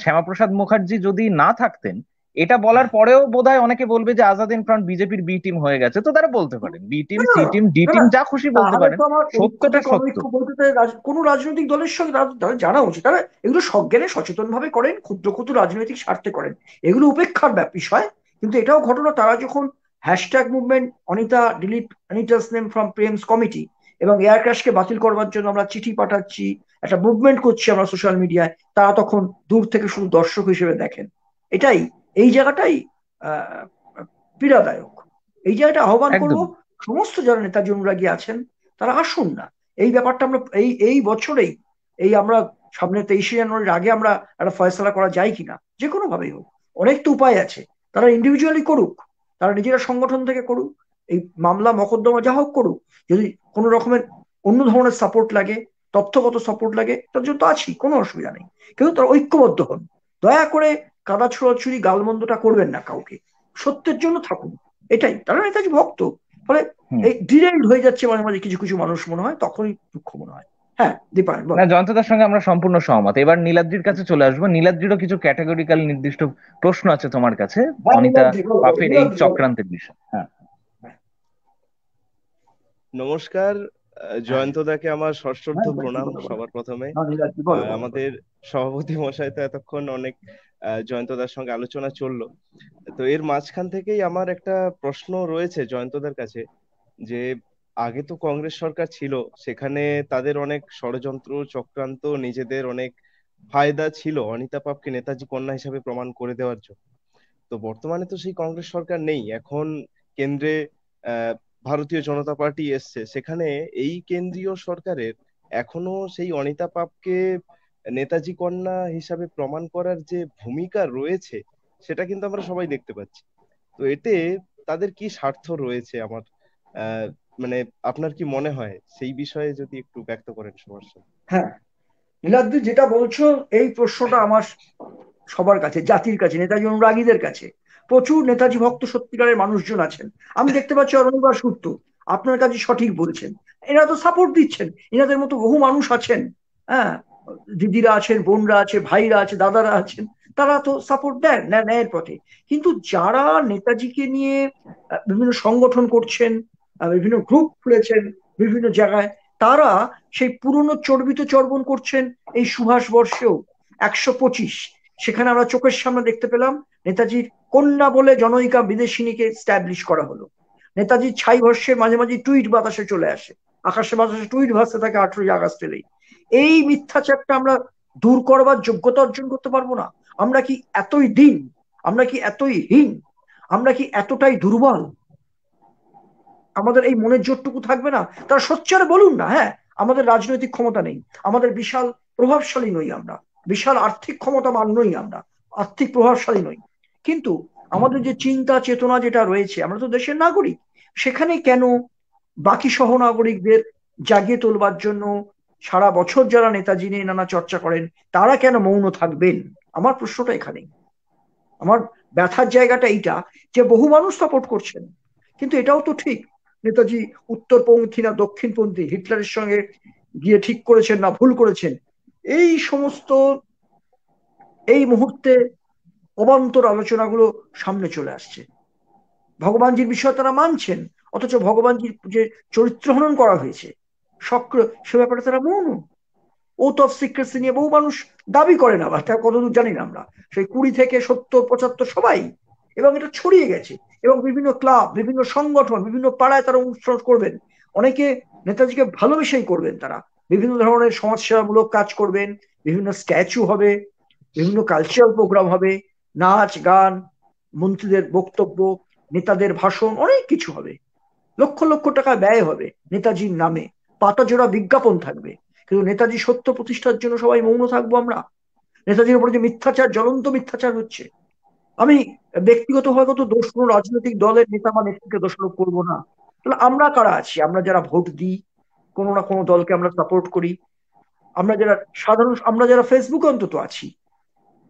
শ্যামাপ্রসাদ মুখার্জি যদি না থাকতেন, এটা বলার হ্যাঁ, পরেও বোধহয় অনেকে বলবে যে আজাদিন ফ্রন্ট বিজেপির বি টিম হয়ে গেছে। তো তারা বলতে পারেন বি টিম, না না সি টিম, ডি না টিম, না, যা খুশি বলতে তাহলে পারেন, তো আমার ঐক্য সত্যটা থেকে সত্য। অনৈক্য বলতে কোনো রাজনৈতিক দলের সঙ্গে তাদের জানা উচিত, তারা এগুলো সজ্ঞানে সচেতন ভাবে করেন, ক্ষুদ্র ক্ষুদ্র রাজনৈতিক স্বার্থে করেন, এগুলো উপেক্ষার বিষয়। কিন্তু এটাও ঘটনা, তারা যখন hashtag movement Anita delete Anita's name from Prem's committee এবং এয়ার ক্র্যাশকে বাতিল করবার জন্য আমরা চিঠি পাঠাচ্ছি, একটা মুভমেন্ট করছি আমরা সোশ্যাল মিডিয়ায়, তারা তখন দূর থেকে শুধু দর্শক হিসেবে দেখেন। এটাই, এই জায়গাটাই আহ পীড়াদায়ক। এই জায়গাটা আহ্বান করব, একদম। সমস্ত যারা নেতাজি অনুরাগী আছেন তারা আসুন না। এই ব্যাপারটা আমরা এই এই বছরেই, এই আমরা সামনে 23শে জানুয়ারির আগে আমরা একটা ফয়সলা করা যায় কিনা, যে কোনো ভাবেই হোক। অনেক তো উপায় আছে, তারা ইন্ডিভিজুয়ালি করুক, তারা নিজেরা সংগঠন থেকে করুক, এই মামলা মকদ্দমা যা হোক করুক। যদি কোনো রকমের অন্য ধরনের সাপোর্ট লাগে, তথ্যগত সাপোর্ট লাগে, তার জন্য তো আছি, কোনো অসুবিধা নেই। কিন্তু তারা ঐক্যবদ্ধ হন, দয়া করে কাদা ছোড়াছুড়ি গালমন্দটা করবেন না কাউকে, সত্যের জন্য থাকুন। এটাই, তারা নেতাজি ভক্ত। ফলে হুম। এই ডিরেইলড হয়ে যাচ্ছে মাঝে মাঝে কিছু কিছু মানুষ, মনে হয় তখনই দুঃখ মনে হয়। হ্যাঁ, দীপায়ন না, বলো। জয়ন্তদার সঙ্গে আমরা সম্পূর্ণ সহমত। এবার নীলাদ্রির কাছে চলে আসবো। নীলাদ্রিরও কিছু ক্যাটাগরিক্যাল নির্দিষ্ট প্রশ্ন আছে তোমার কাছে হ্যাঁ, অনিতা নীলাদ্রি বলো, বলো, পাপের এই নীলাদ্রি বলো। চক্রান্তের বিষয়। হ্যাঁ। হ্যাঁ, নমস্কার। হ্যাঁ, জয়ন্তদাকে আমার সশ্রদ্ধ হ্যাঁ, নীলাদ্রি প্রণাম বলো, বলো। সবার প্রথমে। হ্যাঁ, নীলাদ্রি বলো, আর বলো, বলো। আমাদের সভাপতি মশাই তো এতক্ষণ অনেক জয়ন্তদার সঙ্গে আলোচনা চললো। তো এর মাঝখান থেকেই আমার একটা প্রশ্ন রয়েছে জয়ন্তদার কাছে, যে আগে তো কংগ্রেস সরকার ছিল, সেখানে তাদের অনেক ষড়যন্ত্র চক্রান্ত, নিজেদের অনেক ফায়দা ছিল অনিতা পাপকে নেতাজি কন্যা হিসাবে প্রমাণ করে দেওয়ার জন্য। তো বর্তমানে তো সেই কংগ্রেস সরকার নেই, এখন কেন্দ্রে আহ ভারতীয় জনতা পার্টি এসছে। সেখানে এই কেন্দ্রীয় সরকারের এখনো সেই অনিতা পাপকে নেতাজি কন্যা হিসাবে প্রমাণ করার যে ভূমিকা রয়েছে, সেটা কিন্তু আমরা সবাই দেখতে পাচ্ছি। তো এতে তাদের কি স্বার্থ রয়েছে আমার আহ মানে আপনার কি মনে হয় সেই বিষয়ে যদি একটু ব্যক্ত করেন সবার সামনে। হ্যাঁ, নীলাদ্রি যেটা বলছো, এই প্রশ্নটা আমার সবার কাছে, জাতির কাছে, নেতাজি অনুরাগীদের কাছে প্রচুর নেতাজি ভক্ত সত্যিকারের মানুষজন আছেন। আমি দেখতে পাচ্ছি অরণিবার সূত্র, আপনার কাছে সঠিক বলছেন, এরা তো সাপোর্ট দিচ্ছেন। এনাদের মতো বহু মানুষ আছেন, হ্যাঁ, দিদিরা আছেন, বোনরা আছে, ভাইরা আছে, দাদারা আছেন, তারা তো সাপোর্ট দেন, ন্যায়ের পথে। কিন্তু যারা নেতাজিকে নিয়ে বিভিন্ন সংগঠন করছেন, বিভিন্ন গ্রুপ খুলেছেন বিভিন্ন জায়গায়, তারা সেই পুরনো চর্বিত চর্বণ করছেন। এই সুভাষ বর্ষেও 125, সেখানে আমরা চোখের সামনে দেখতে পেলাম নেতাজির কন্যা বলে জনৈকা বিদেশিনীকে স্ট্যাবলিশ করা হলো। নেতাজির ছাই ভস্যের মাঝে মাঝে টুইট বাতাসে চলে আসে, আকাশে বাতাসে টুইট ভাসতে থাকে 18ই আগস্ট এলেই। এই মিথ্যাচারটা আমরা দূর করবার যোগ্যতা অর্জন করতে পারবো না? আমরা কি এতই দিন, আমরা কি এতই হীন, আমরা কি এতটাই দুর্বল, আমাদের এই মনের জোরটুকু থাকবে না? তারা সোচ্চারে বলুন না, হ্যাঁ, আমাদের রাজনৈতিক ক্ষমতা নেই, আমাদের বিশাল প্রভাবশালী নই আমরা, বিশাল আর্থিক ক্ষমতাবান নই আমরা, আর্থিক প্রভাবশালী নই, কিন্তু আমাদের যে চিন্তা চেতনা যেটা রয়েছে, আমরা তো দেশের নাগরিক। সেখানে কেন বাকি সহনাগরিকদের জাগিয়ে তোলবার জন্য সারা বছর যারা নেতাজি নিয়ে নানা চর্চা করেন, তারা কেন মৌন থাকবেন? আমার প্রশ্নটা এখানেই, আমার ব্যথার জায়গাটা এইটা, যে বহু মানুষ সাপোর্ট করছেন, কিন্তু এটাও তো ঠিক, নেতাজি উত্তরপন্থী না দক্ষিণপন্থী, হিটলারের সঙ্গে গিয়ে ঠিক করেছেন না ভুল করেছেন, এই সমস্ত এই মুহূর্তে অবান্তর আলোচনাগুলো সামনে চলে আসছে। ভগবানজির বিষয় তারা মানছেন, অথচ ভগবানজির যে চরিত্র হনন করা হয়েছে সক্র, সে ব্যাপারে তারা মৌন। ওথ অফ সিক্রেসি নিয়ে বহু মানুষ দাবি করে না, বা তা কতদূর জানি না আমরা, সেই 20 থেকে 70 75 সবাই, এবং এটা ছড়িয়ে গেছে। এবং বিভিন্ন ক্লাব, বিভিন্ন সংগঠন, বিভিন্ন পাড়ায় তারা অনুষ্ঠান করবেন, অনেকে নেতাজিকে ভালোবেসেই করবেন, তারা বিভিন্ন ধরনের সমাজসেবামূলক কাজ করবেন, বিভিন্ন স্ট্যাচু হবে, বিভিন্ন কালচারাল প্রোগ্রাম হবে, নাচ গান, মন্ত্রীদের বক্তব্য, নেতাদের ভাষণ, অনেক কিছু হবে। লক্ষ লক্ষ টাকা ব্যয় হবে নেতাজির নামে, পাতা জোড়া বিজ্ঞাপন থাকবে। কিন্তু নেতাজি সত্য প্রতিষ্ঠার জন্য সবাই মৌন থাকবো আমরা? নেতাজির উপরে যে মিথ্যাচার, জ্বলন্ত মিথ্যাচার হচ্ছে, আমি ব্যক্তিগতভাবে তো দোষ কোনো রাজনৈতিক দলের নেতা বা নেত্রীকে দোষারোপ করবো না। তাহলে আমরা কারা আছি? আমরা যারা ভোট দিই, কোনো না কোনো দলকে আমরা সাপোর্ট করি, আমরা যারা আমরা যারা ফেসবুকে অন্তত আছি,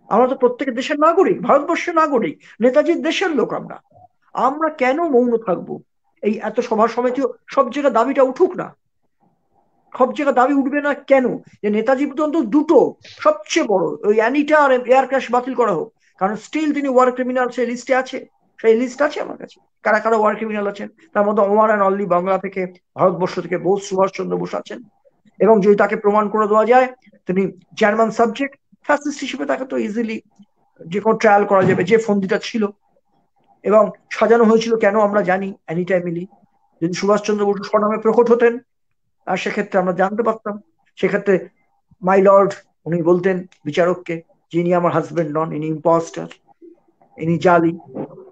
আমরা তো প্রত্যেকের দেশের নাগরিক, ভারতবর্ষের নাগরিক, নেতাজির দেশের লোক। আমরা আমরা কেন মৌন থাকবো? এই এত সভা সমিতিও সব জায়গায় দাবিটা উঠুক না। সব জায়গায় দাবি উঠবে না কেন? যে নেতাজি পর্যন্ত দুটো সবচেয়ে বড়, ওই অ্যানিটা আর এয়ার ক্র্যাশ বাতিল করা হোক। কারণ স্টিল তিনি ওয়ার ক্রিমিনাল সেই লিস্টে আছে। সেই লিস্ট আছে আমার কাছে, কারা কারা ওয়ার ক্রিমিনাল আছেন। তার মধ্যে ওমান অ্যান্ড অনলি বাংলা থেকে, ভারতবর্ষ থেকে বোস সুভাষচন্দ্র বোস আছেন। এবং যদি তাকে প্রমাণ করে দেওয়া যায় তিনি জার্মান সাবজেক্ট, ফ্যাসিস্ট হিসেবে তাকে তো ইজিলি যে কোনো ট্রায়াল করা যাবে। যে ফন্দিটা ছিল এবং সাজানো হয়েছিল কেন আমরা জানি, অ্যানিটা এমিলি। যদি সুভাষচন্দ্র বসু স্বনামে প্রকট হতেন, আর সেক্ষেত্রে আমরা জানতে পারতাম। সেক্ষেত্রে মাই লর্ড উনি বলতেন বিচারককে, যিনি আমার হাজবেন্ড নন, ইনি ইম্পোস্টার, ইনি জালি।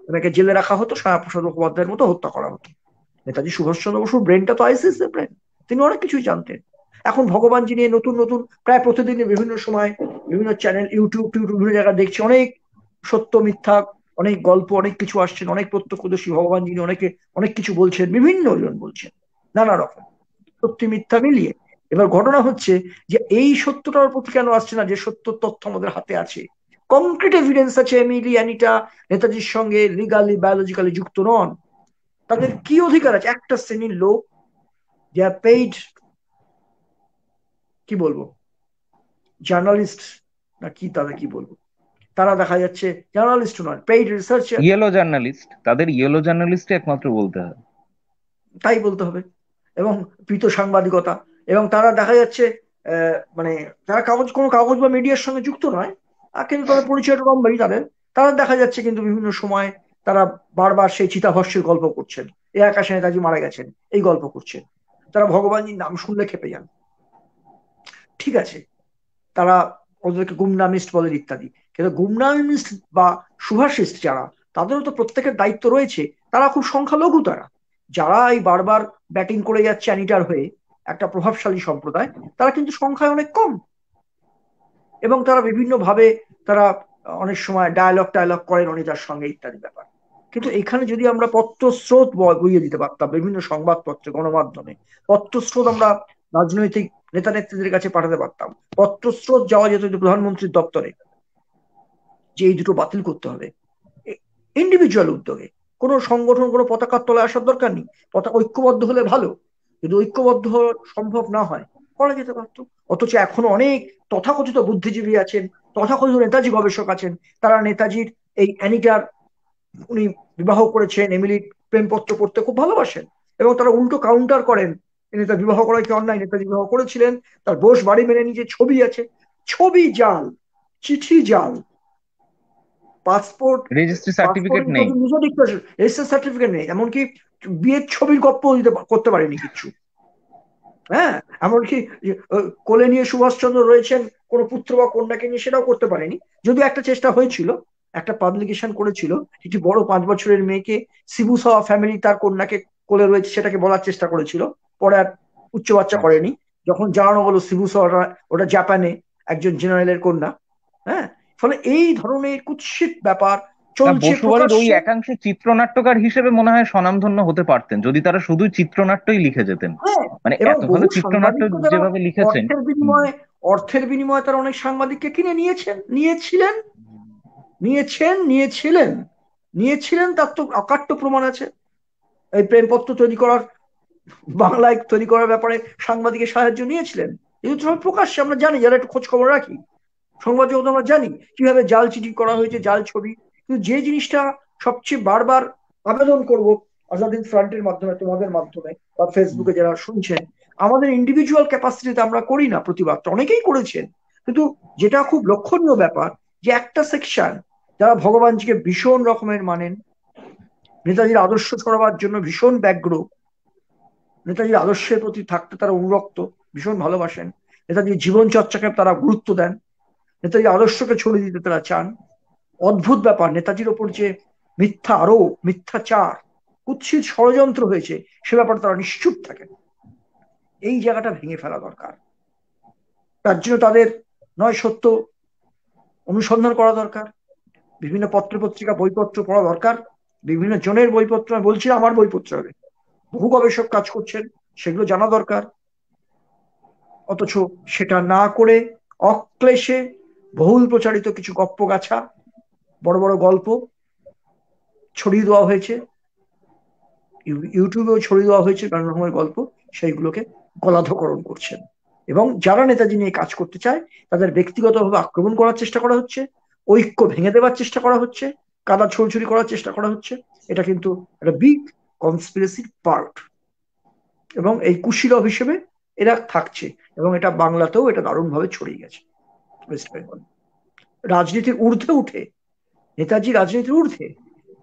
এনাকে জেলে রাখা হতো, শ্যামাপ্রসাদ মুখোপাধ্যায়ের মতো হত্যা করা হতো। নেতাজি সুভাষচন্দ্র বসুর ব্রেনটা তো আইসিস এর ব্রেন, তিনি অনেক কিছুই জানতেন। এখন ভগবানজি নিয়ে নতুন নতুন প্রায় প্রতিদিন বিভিন্ন সময় বিভিন্ন চ্যানেল, ইউটিউব বিভিন্ন জায়গায় দেখছি অনেক সত্য মিথ্যা, অনেক গল্প, অনেক কিছু আসছেন, অনেক প্রত্যক্ষদর্শী ভগবানজি নিয়ে অনেকে অনেক কিছু বলছেন, বিভিন্ন জন বলছেন নানা রকম সত্যি মিথ্যা মিলিয়ে। এবার ঘটনা হচ্ছে যে এই সত্যটার প্রতি কেন আসছে না, যে সত্য তথ্য আমাদের হাতে আছে, কংক্রিট এভিডেন্স আছে। এমিলি অ্যানিটা নেতাজির সঙ্গে লিগালি বায়োলজিক্যালি যুক্ত নন। তাদের কি অধিকার আছে? একটা শ্রেণীর লোক, দে আর পেইড, কি বলবো, জার্নালিস্ট না কি, তাদের কি বলবো, তারা দেখা যাচ্ছে জার্নালিস্ট নয়, পেইড রিসার্চার, ইয়েলো জার্নালিস্ট, তাদের ইয়েলো জার্নালিস্ট একমাত্র বলতে হয়। তাই বলতে হবে। এবং পৃত সাংবাদিকতা, এবং তারা দেখা যাচ্ছে মানে তারা কোনো কাগজ বা মিডিয়ার সঙ্গে যুক্ত নয়, কিন্তু তাদের পরিচয়টা লম্বাই তাদের। তারা দেখা যাচ্ছে কিন্তু বিভিন্ন সময় তারা বারবার সেই চিতাভস্যের গল্প করছেন, এ আকাশে নেতাজি মারা গেছেন এই গল্প করছেন। তারা ভগবানজির নাম শুনলে খেপে যান। ঠিক আছে, তারা ওদেরকে গুমনামিস্ট বলেন ইত্যাদি, কিন্তু গুমনামিস্ট বা সুভাষিস্ট যারা, তাদেরও তো প্রত্যেকের দায়িত্ব রয়েছে। তারা খুব সংখ্যালঘু। তারা যারা এই বারবার ব্যাটিং করে যাচ্ছে অ্যানিটার হয়ে, একটা প্রভাবশালী সম্প্রদায়, তারা কিন্তু সংখ্যায় অনেক কম। এবং তারা বিভিন্ন ভাবে তারা অনেক সময় ডায়ালগ করেন অনিতার সঙ্গে ইত্যাদি ব্যাপার। কিন্তু এখানে যদি আমরা পত্রস্রোত বইয়ে দিতে পারতাম, বিভিন্ন সংবাদপত্রে, গণমাধ্যমে পত্রস্রোত আমরা রাজনৈতিক নেতা নেত্রীদের কাছে পাঠাতে পারতাম, পত্রস্রোত যাওয়া যেত প্রধানমন্ত্রীর দপ্তরে যে এই দুটো বাতিল করতে হবে, ইন্ডিভিজুয়াল উদ্যোগে। কোনো সংগঠন, কোনো পতাকার তলায় আসার দরকার নেই। পতাকা ঐক্যবদ্ধ হলে ভালো, যদি ঐক্যবদ্ধ সম্ভব না হয়, করা যেতে পারতো। অথচ এখনো অনেক তথাকথিত বুদ্ধিজীবী আছেন, তথাকথিত নেতাজি গবেষক আছেন, তারা নেতাজির এই অ্যানিটার, উনি বিবাহ করেছেন, এমিলির প্রেমপত্র পড়তে খুব ভালোবাসেন, এবং তারা উল্টো কাউন্টার করেন নেতা বিবাহ করা কি অন্যায়, নেতাজি বিবাহ করেছিলেন, তার বোস বাড়ি মেনে নিয়ে ছবি আছে। ছবি জাল, চিঠি জাল, পাসপোর্ট রেজিস্ট্রি পাসপোর্ট সার্টিফিকেট নেই। নিজে ডিক্লেয়ারেশন, রেজিস্ট্রেশন সার্টিফিকেট নেই, এমনকি বিয়ের ছবির গপ্প করতে পারেনি কিচ্ছু। হ্যাঁ, এমনকি কোলে নিয়ে সুভাষচন্দ্র রয়েছেন কোন পুত্র বা কন্যাকে নিয়ে, সেটাও করতে পারেনি। যদিও একটা চেষ্টা হয়েছিল, একটা পাবলিকেশন করেছিল, একটি বড় 5 বছরের মেয়েকে, শিবুসাওয়া ফ্যামিলি তার কন্যাকে কোলে রয়েছে সেটাকে বলার চেষ্টা করেছিল, পরে আর উচ্চ বাচ্চা আচ্ছা। করেনি। যখন জানানো হলো শিবুসাওয়াটা ওটা জাপানে একজন জেনারেলের কন্যা। হ্যাঁ, ফলে এই ধরনের কুৎসিত ব্যাপার না, চলছে বসুবাড়ির ওই প্রকাশ্যে। একাংশে চিত্রনাট্যকার হিসেবে মনে হয় স্বনামধন্য হতে পারতেন যদি তারা শুধু চিত্রনাট্যই লিখে যেতেন। হ্যাঁ, মানে এবং এত ভালো বহু চিত্রনাট্য সাংবাদিককে যারা যেভাবে লিখেছেন। অর্থের হুম। বিনিময়ে অর্থের বিনিময়ে তারা অনেক সাংবাদিককে কিনে নিয়েছিলেন, নিয়েছিলেন, নিয়েছিলেন, তার তো অকাট্য প্রমাণ আছে। এই প্রেমপত্র তৈরি করার, বাংলায় তৈরি করার ব্যাপারে সাংবাদিকের সাহায্য নিয়েছিলেন। এগুলো সব প্রকাশ্যে আমরা জানি, যারা একটু খোঁজ খবর রাখি সংবাদ জগৎ, আমরা জানি কিভাবে জাল চিঠি করা হয়েছে, জাল ছবি। কিন্তু যে জিনিসটা সবচেয়ে বারবার আবেদন করব আজাদিন ফ্রন্টের মাধ্যমে, তোমাদের মাধ্যমে বা ফেসবুকে যারা শুনছেন, আমাদের ইন্ডিভিজুয়াল ক্যাপাসিটিতে আমরা করি না প্রতিবাদ, অনেকেই করেছেন। কিন্তু যেটা খুব লক্ষণীয় ব্যাপার, যে একটা সেকশন যারা ভগবানজিকে ভীষণ রকমের মানেন, নেতাজির আদর্শ ছড়াবার জন্য ভীষণ ব্যগ্র, নেতাজির আদর্শের প্রতি থাকতে তারা অনুরক্ত, ভীষণ ভালোবাসেন, নেতাজির জীবন চর্চাকে তারা গুরুত্ব দেন, নেতাজির আদর্শকে ছড়িয়ে দিতে তারা চান। অদ্ভুত ব্যাপার, নেতাজির ওপর যে মিথ্যা আরোপ, মিথ্যাচার, কুৎসিত ষড়যন্ত্র হয়েছে, সে ব্যাপারে তারা নিশ্চুপ থাকেন। এই জায়গাটা ভেঙে ফেলা দরকার। তার জন্য তাদের নয় সত্য অনুসন্ধান করা দরকার, বিভিন্ন পত্র পত্রিকা বইপত্র পড়া দরকার, বিভিন্ন জনের বইপত্র, আমি বলছি না আমার বইপত্র হবে, বহু গবেষক কাজ করছেন, সেগুলো জানা দরকার। অথচ সেটা না করে অক্লেশে বহুল প্রচারিত কিছু গপ্পগাছা, বড় বড় গল্প ছড়িয়ে দেওয়া হয়েছে, ইউটিউবেও ছড়িয়ে দেওয়া হয়েছে নানা রকমের গল্প, সেইগুলোকে গলাধকরণ করছেন। এবং যারা নেতাজি নিয়ে কাজ করতে চায় তাদের ব্যক্তিগতভাবে আক্রমণ করার চেষ্টা করা হচ্ছে, ঐক্য ভেঙে দেওয়ার চেষ্টা করা হচ্ছে, কাদা ছড়ছড়ি করার চেষ্টা করা হচ্ছে। এটা কিন্তু একটা বিগ কনস্পিরেসির পার্ট, এবং এই কুশীলব হিসেবে এরা থাকছে, এবং এটা বাংলাতেও এটা দারুণভাবে ছড়িয়ে গেছে, ওয়েস্ট বেঙ্গল। রাজনীতির ঊর্ধ্বে উঠে, নেতাজি রাজনীতির ঊর্ধ্বে,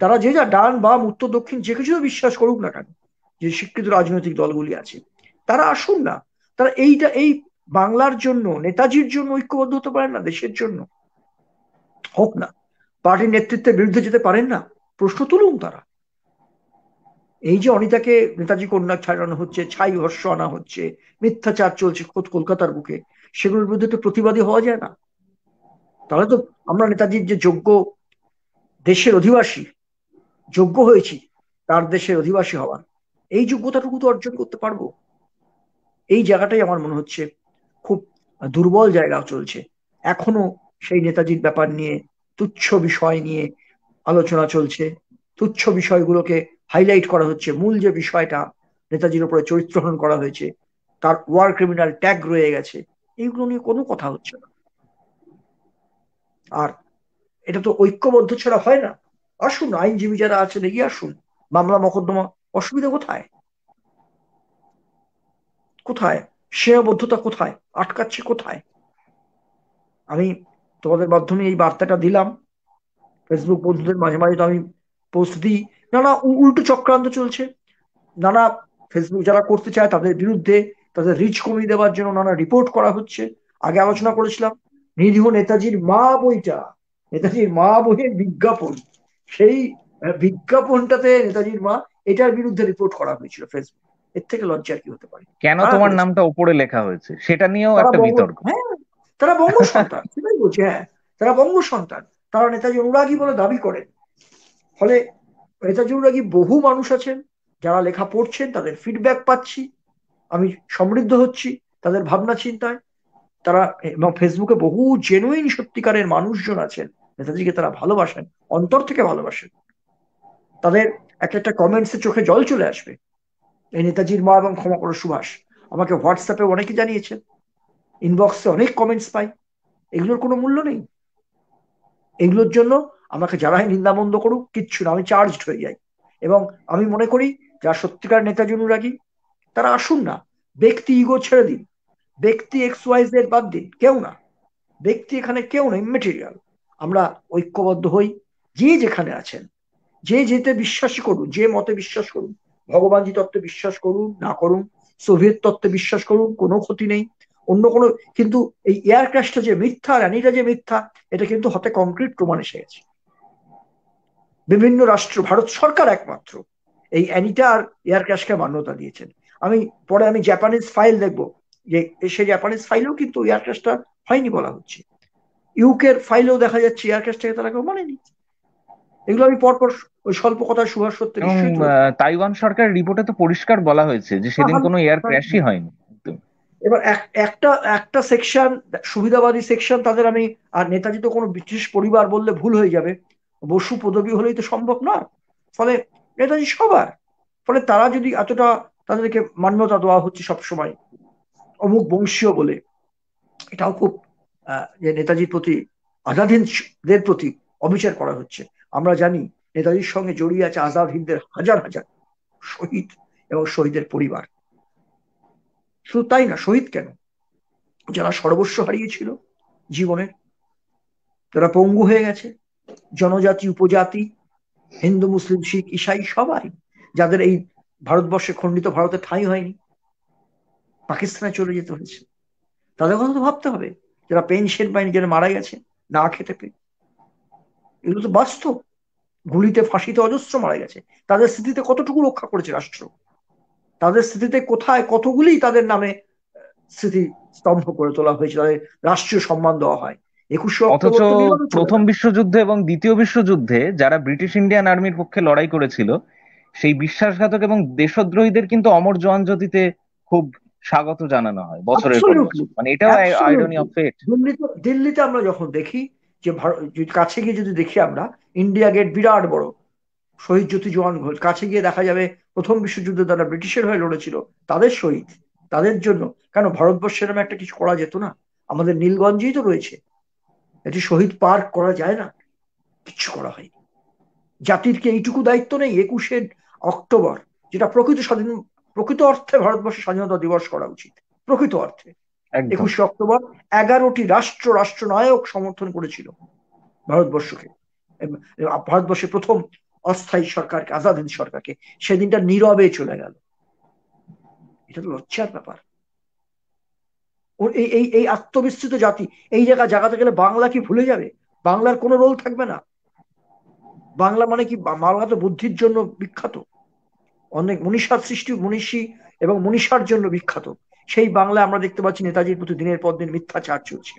তারা যে যা ডান বাম উত্তর দক্ষিণ যে কিছু বিশ্বাস করুক না কেন, যে স্বীকৃত রাজনৈতিক দলগুলি আছে, তারা আসুন না, তারা এই বাংলার জন্য, নেতাজির জন্য ঐক্যবদ্ধ হতে পারেন না, দেশের জন্য হোক না, পার্টির নেতৃত্বের বিরুদ্ধে যেতে পারেন না, প্রশ্ন তুলুন তারা। এই যে অনিতাকে নেতাজি কন্যা ছাড়ানো হচ্ছে, ছাই ভস্য আনা হচ্ছে, মিথ্যাচার চলছে খোদ কলকাতার বুকে, সেগুলোর বিরুদ্ধে তো প্রতিবাদী হওয়া যায় না? তাহলে তো আমরা নেতাজির যে যোগ্য দেশের অধিবাসী, যোগ্য হয়েছি তার দেশের অধিবাসী হওয়ার, এই যোগ্যতাটুকু তো অর্জন করতে পারবো। এই জায়গাটাই আমার মনে হচ্ছে খুব দুর্বল জায়গা চলছে এখনো। সেই নেতাজির ব্যাপার নিয়ে, তুচ্ছ বিষয় নিয়ে আলোচনা চলছে, তুচ্ছ বিষয়গুলোকে হাইলাইট করা হচ্ছে, মূল যে বিষয়টা নেতাজির উপরে চরিত্রহরণ করা হয়েছে, তার ওয়ার ক্রিমিনাল ট্যাগ রয়ে গেছে, এইগুলো নিয়ে কোনো কথা হচ্ছে না। আর এটা তো ঐক্যবদ্ধ ছাড়া হয় না। আসুন, আইনজীবী যারা আছেন এগিয়ে আসুন, মামলা মকদ্দমা, অসুবিধা কোথায়? কোথায় সীমাবদ্ধতা, কোথায় আটকাচ্ছে, কোথায়? আমি তোমাদের মাধ্যমে এই বার্তাটা দিলাম। ফেসবুক বন্ধুদের মাঝে মাঝে তো আমি পোস্ট দিই, নানা উল্টো চক্রান্ত চলছে, নানা ফেসবুক যারা করতে চায় তাদের বিরুদ্ধে, তাদের রিচ কমিয়ে দেওয়ার জন্য নানা রিপোর্ট করা হচ্ছে। আগে আলোচনা করেছিলাম নিরীহ নেতাজির মা বইটা, নেতাজির মা বইয়ের বিজ্ঞাপন, সেই বিজ্ঞাপনটাতে নেতাজির মা, এটার বিরুদ্ধে রিপোর্ট করা হয়েছিল ফেসবুক। এর থেকে লজ্জার কি হতে পারে? কেন কারা তোমার করেছে? নামটা উপরে লেখা হয়েছে সেটা নিয়েও তারা একটা বিতর্ক। হ্যাঁ, তারা বঙ্গ সন্তান, সেটাই বলছি। হ্যাঁ, তারা বঙ্গ সন্তান, তারা নেতাজি অনুরাগী বলে দাবি করেন। ফলে নেতাজি অনুরাগী বহু মানুষ আছেন যারা লেখা পড়ছেন, তাদের ফিডব্যাক পাচ্ছি, আমি সমৃদ্ধ হচ্ছি তাদের ভাবনা চিন্তায়। তারা এবং ফেসবুকে বহু জেনুইন সত্যিকারের মানুষজন আছেন, নেতাজিকে তারা ভালোবাসেন, অন্তর থেকে ভালোবাসেন। তাদের একটা একটা কমেন্টসে চোখে জল চলে আসবে, এই নেতাজির মা এবং ক্ষমা করো সুভাষ। আমাকে হোয়াটসঅ্যাপে অনেকে জানিয়েছেন, ইনবক্সে অনেক কমেন্টস পাই, এগুলোর কোনো মূল্য নেই। এগুলোর জন্য আমাকে যারাই নিন্দামন্দ করুক কিচ্ছু না, আমি চার্জড হয়ে যাই। এবং আমি মনে করি যারা সত্যিকার নেতাজি অনুরাগী তারা আসুন না, ব্যক্তি ইগো ছেড়ে দিন, ব্যক্তি এক্স ওয়াই জেড বাদ দিন, কেউ না, ব্যক্তি এখানে কেউ না, ইমেটেরিয়াল। আমরা ঐক্যবদ্ধ হই, যে যেখানে আছেন, যে যেতে বিশ্বাসী করুন, যে মতে বিশ্বাস করুন, ভগবানজি তত্ত্বে বিশ্বাস করুন না করুন, সোভিয়েত তত্ত্বে বিশ্বাস করুন, কোনো ক্ষতি নেই। অন্য কোনো, কিন্তু এই এয়ার ক্র্যাশটা যে মিথ্যা, রানিটা যে মিথ্যা, এটা কিন্তু হাতে কংক্রিট প্রমাণ এসে গেছে। বিভিন্ন রাষ্ট্র, ভারত সরকার একমাত্র এই অ্যানিটা আর এয়ার ক্র্যাশকে মান্যতা দিয়েছেন। আমি জাপানিজ ফাইল দেখবো, যে সেই জাপানিজ ফাইলেও কিন্তু এয়ার ক্র্যাশটা হয়নি বলা হচ্ছে, ইউকের ফাইলেও দেখা যাচ্ছে এয়ার ক্র্যাশটাকে তারা কেউ মানেনি। এগুলো আমি পরপর ওই স্বল্প কথায় সুভাষ সত্যি এবং নিশ্চয়ই তুলে তাইওয়ান সরকারের রিপোর্টে তো পরিষ্কার বলা হয়েছে যে সেদিন কোনো এয়ার ক্র্যাশই হয়নি একদম। এবার একটা একটা সেকশন সুবিধাবাদী সেকশন তাদের আমি, আর নেতাজি তো কোনো বিশেষ পরিবার বললে ভুল হয়ে যাবে, বসু পদবী হলেই তো সম্ভব না। ফলে নেতাজি সবার, ফলে তারা যদি এতটা, তাদেরকে মান্যতা দেওয়া হচ্ছে সবসময় অমুক বংশীয় বলে, এটাও খুব যে নেতাজির প্রতি, আজাদহিন্দদের প্রতি অবিচার করা হচ্ছে। আমরা জানি নেতাজির সঙ্গে জড়িয়ে আছে আজাদ হিন্দের হাজার হাজার শহীদ এবং শহীদের পরিবার। শুধু তাই না, শহীদ কেন, যারা সর্বস্ব হারিয়েছিল জীবনের, যারা পঙ্গু হয়ে গেছে, জনজাতি উপজাতি, হিন্দু মুসলিম শিখ ঈসাই সবাই, যাদের এই ভারতবর্ষে খণ্ডিত ভারতে ঠাঁই হয়নি, পাকিস্তানে চলে যেতে হয়েছে, তাদের কথা তো ভাবতে হবে। যারা পেনশন পায়নি, যারা মারা গেছে না খেতে পেয়ে, এগুলো তো বাস্তব। গুলিতে ফাঁসিতে অজস্র মারা গেছে, তাদের স্মৃতিতে কতটুকু রক্ষা করেছে রাষ্ট্র? তাদের স্মৃতিতে কোথায় কতগুলি তাদের নামে স্মৃতি স্তম্ভ করে তোলা হয়েছে, তাদের রাষ্ট্রীয় সম্মান দেওয়া হয়। 21শে অথচ অক্টোবর তো নীরবে চলে প্রথম গেল। বিশ্বযুদ্ধে এবং দ্বিতীয় বিশ্বযুদ্ধে যারা ব্রিটিশ ইন্ডিয়ান আর্মির পক্ষে লড়াই করেছিল, সেই বিশ্বাসঘাতক এবং দেশদ্রোহীদের কিন্তু অমর জওয়ান জ্যোতিতে খুব স্বাগত জানানো হয় বছরের পর অ্যাবসলিউটলি, বছর। মানে এটাও আইরনি অ্যাবসলিউটলি। অফ ফেট। দিল্লিতে আমরা যখন দেখি যে কাছে গিয়ে যদি দেখি আমরা, ইন্ডিয়া গেট বিরাট বড়, শহীদ জ্যোতি জওয়ান ঘোষ, কাছে গিয়ে দেখা যাবে প্রথম বিশ্বযুদ্ধে যারা ব্রিটিশের হয়ে লড়েছিল তাদের শহীদ, তাদের জন্য কেন ভারতবর্ষের নামে একটা কিছু করা যেত না? আমাদের নীলগঞ্জেই তো রয়েছে একটি শহীদ পার্ক, করা যায় না? কিচ্ছু করা হয়নি। জাতির কি এইটুকু দায়িত্ব নেই? 21শে অক্টোবর, যেটা প্রকৃত অর্থে ভারতবর্ষের স্বাধীনতা দিবস করা উচিত, প্রকৃত অর্থে। একদম। 21শে অক্টোবর 11টি রাষ্ট্রনায়ক সমর্থন করেছিল ভারতবর্ষকে, ভারতবর্ষের প্রথম অস্থায়ী সরকারকে, আজাদ হিন্দ সরকারকে। সেদিনটা নীরবে চলে গেল। এটা তো লজ্জার ব্যাপার। এই এই এই আত্মবিস্মৃত জাতি এই জায়গাতে গেলে বাংলা কি ভুলে যাবে? বাংলার কোনো রোল থাকবে না? বাংলা মানে কি? বাংলা তো বুদ্ধির জন্য বিখ্যাত, অনেক মনীষার সৃষ্টি, মনীষী এবং মনীষার জন্য বিখ্যাত। সেই বাংলায় আমরা দেখতে পাচ্ছি নেতাজির প্রতি দিনের পর দিন মিথ্যাচার চলছে।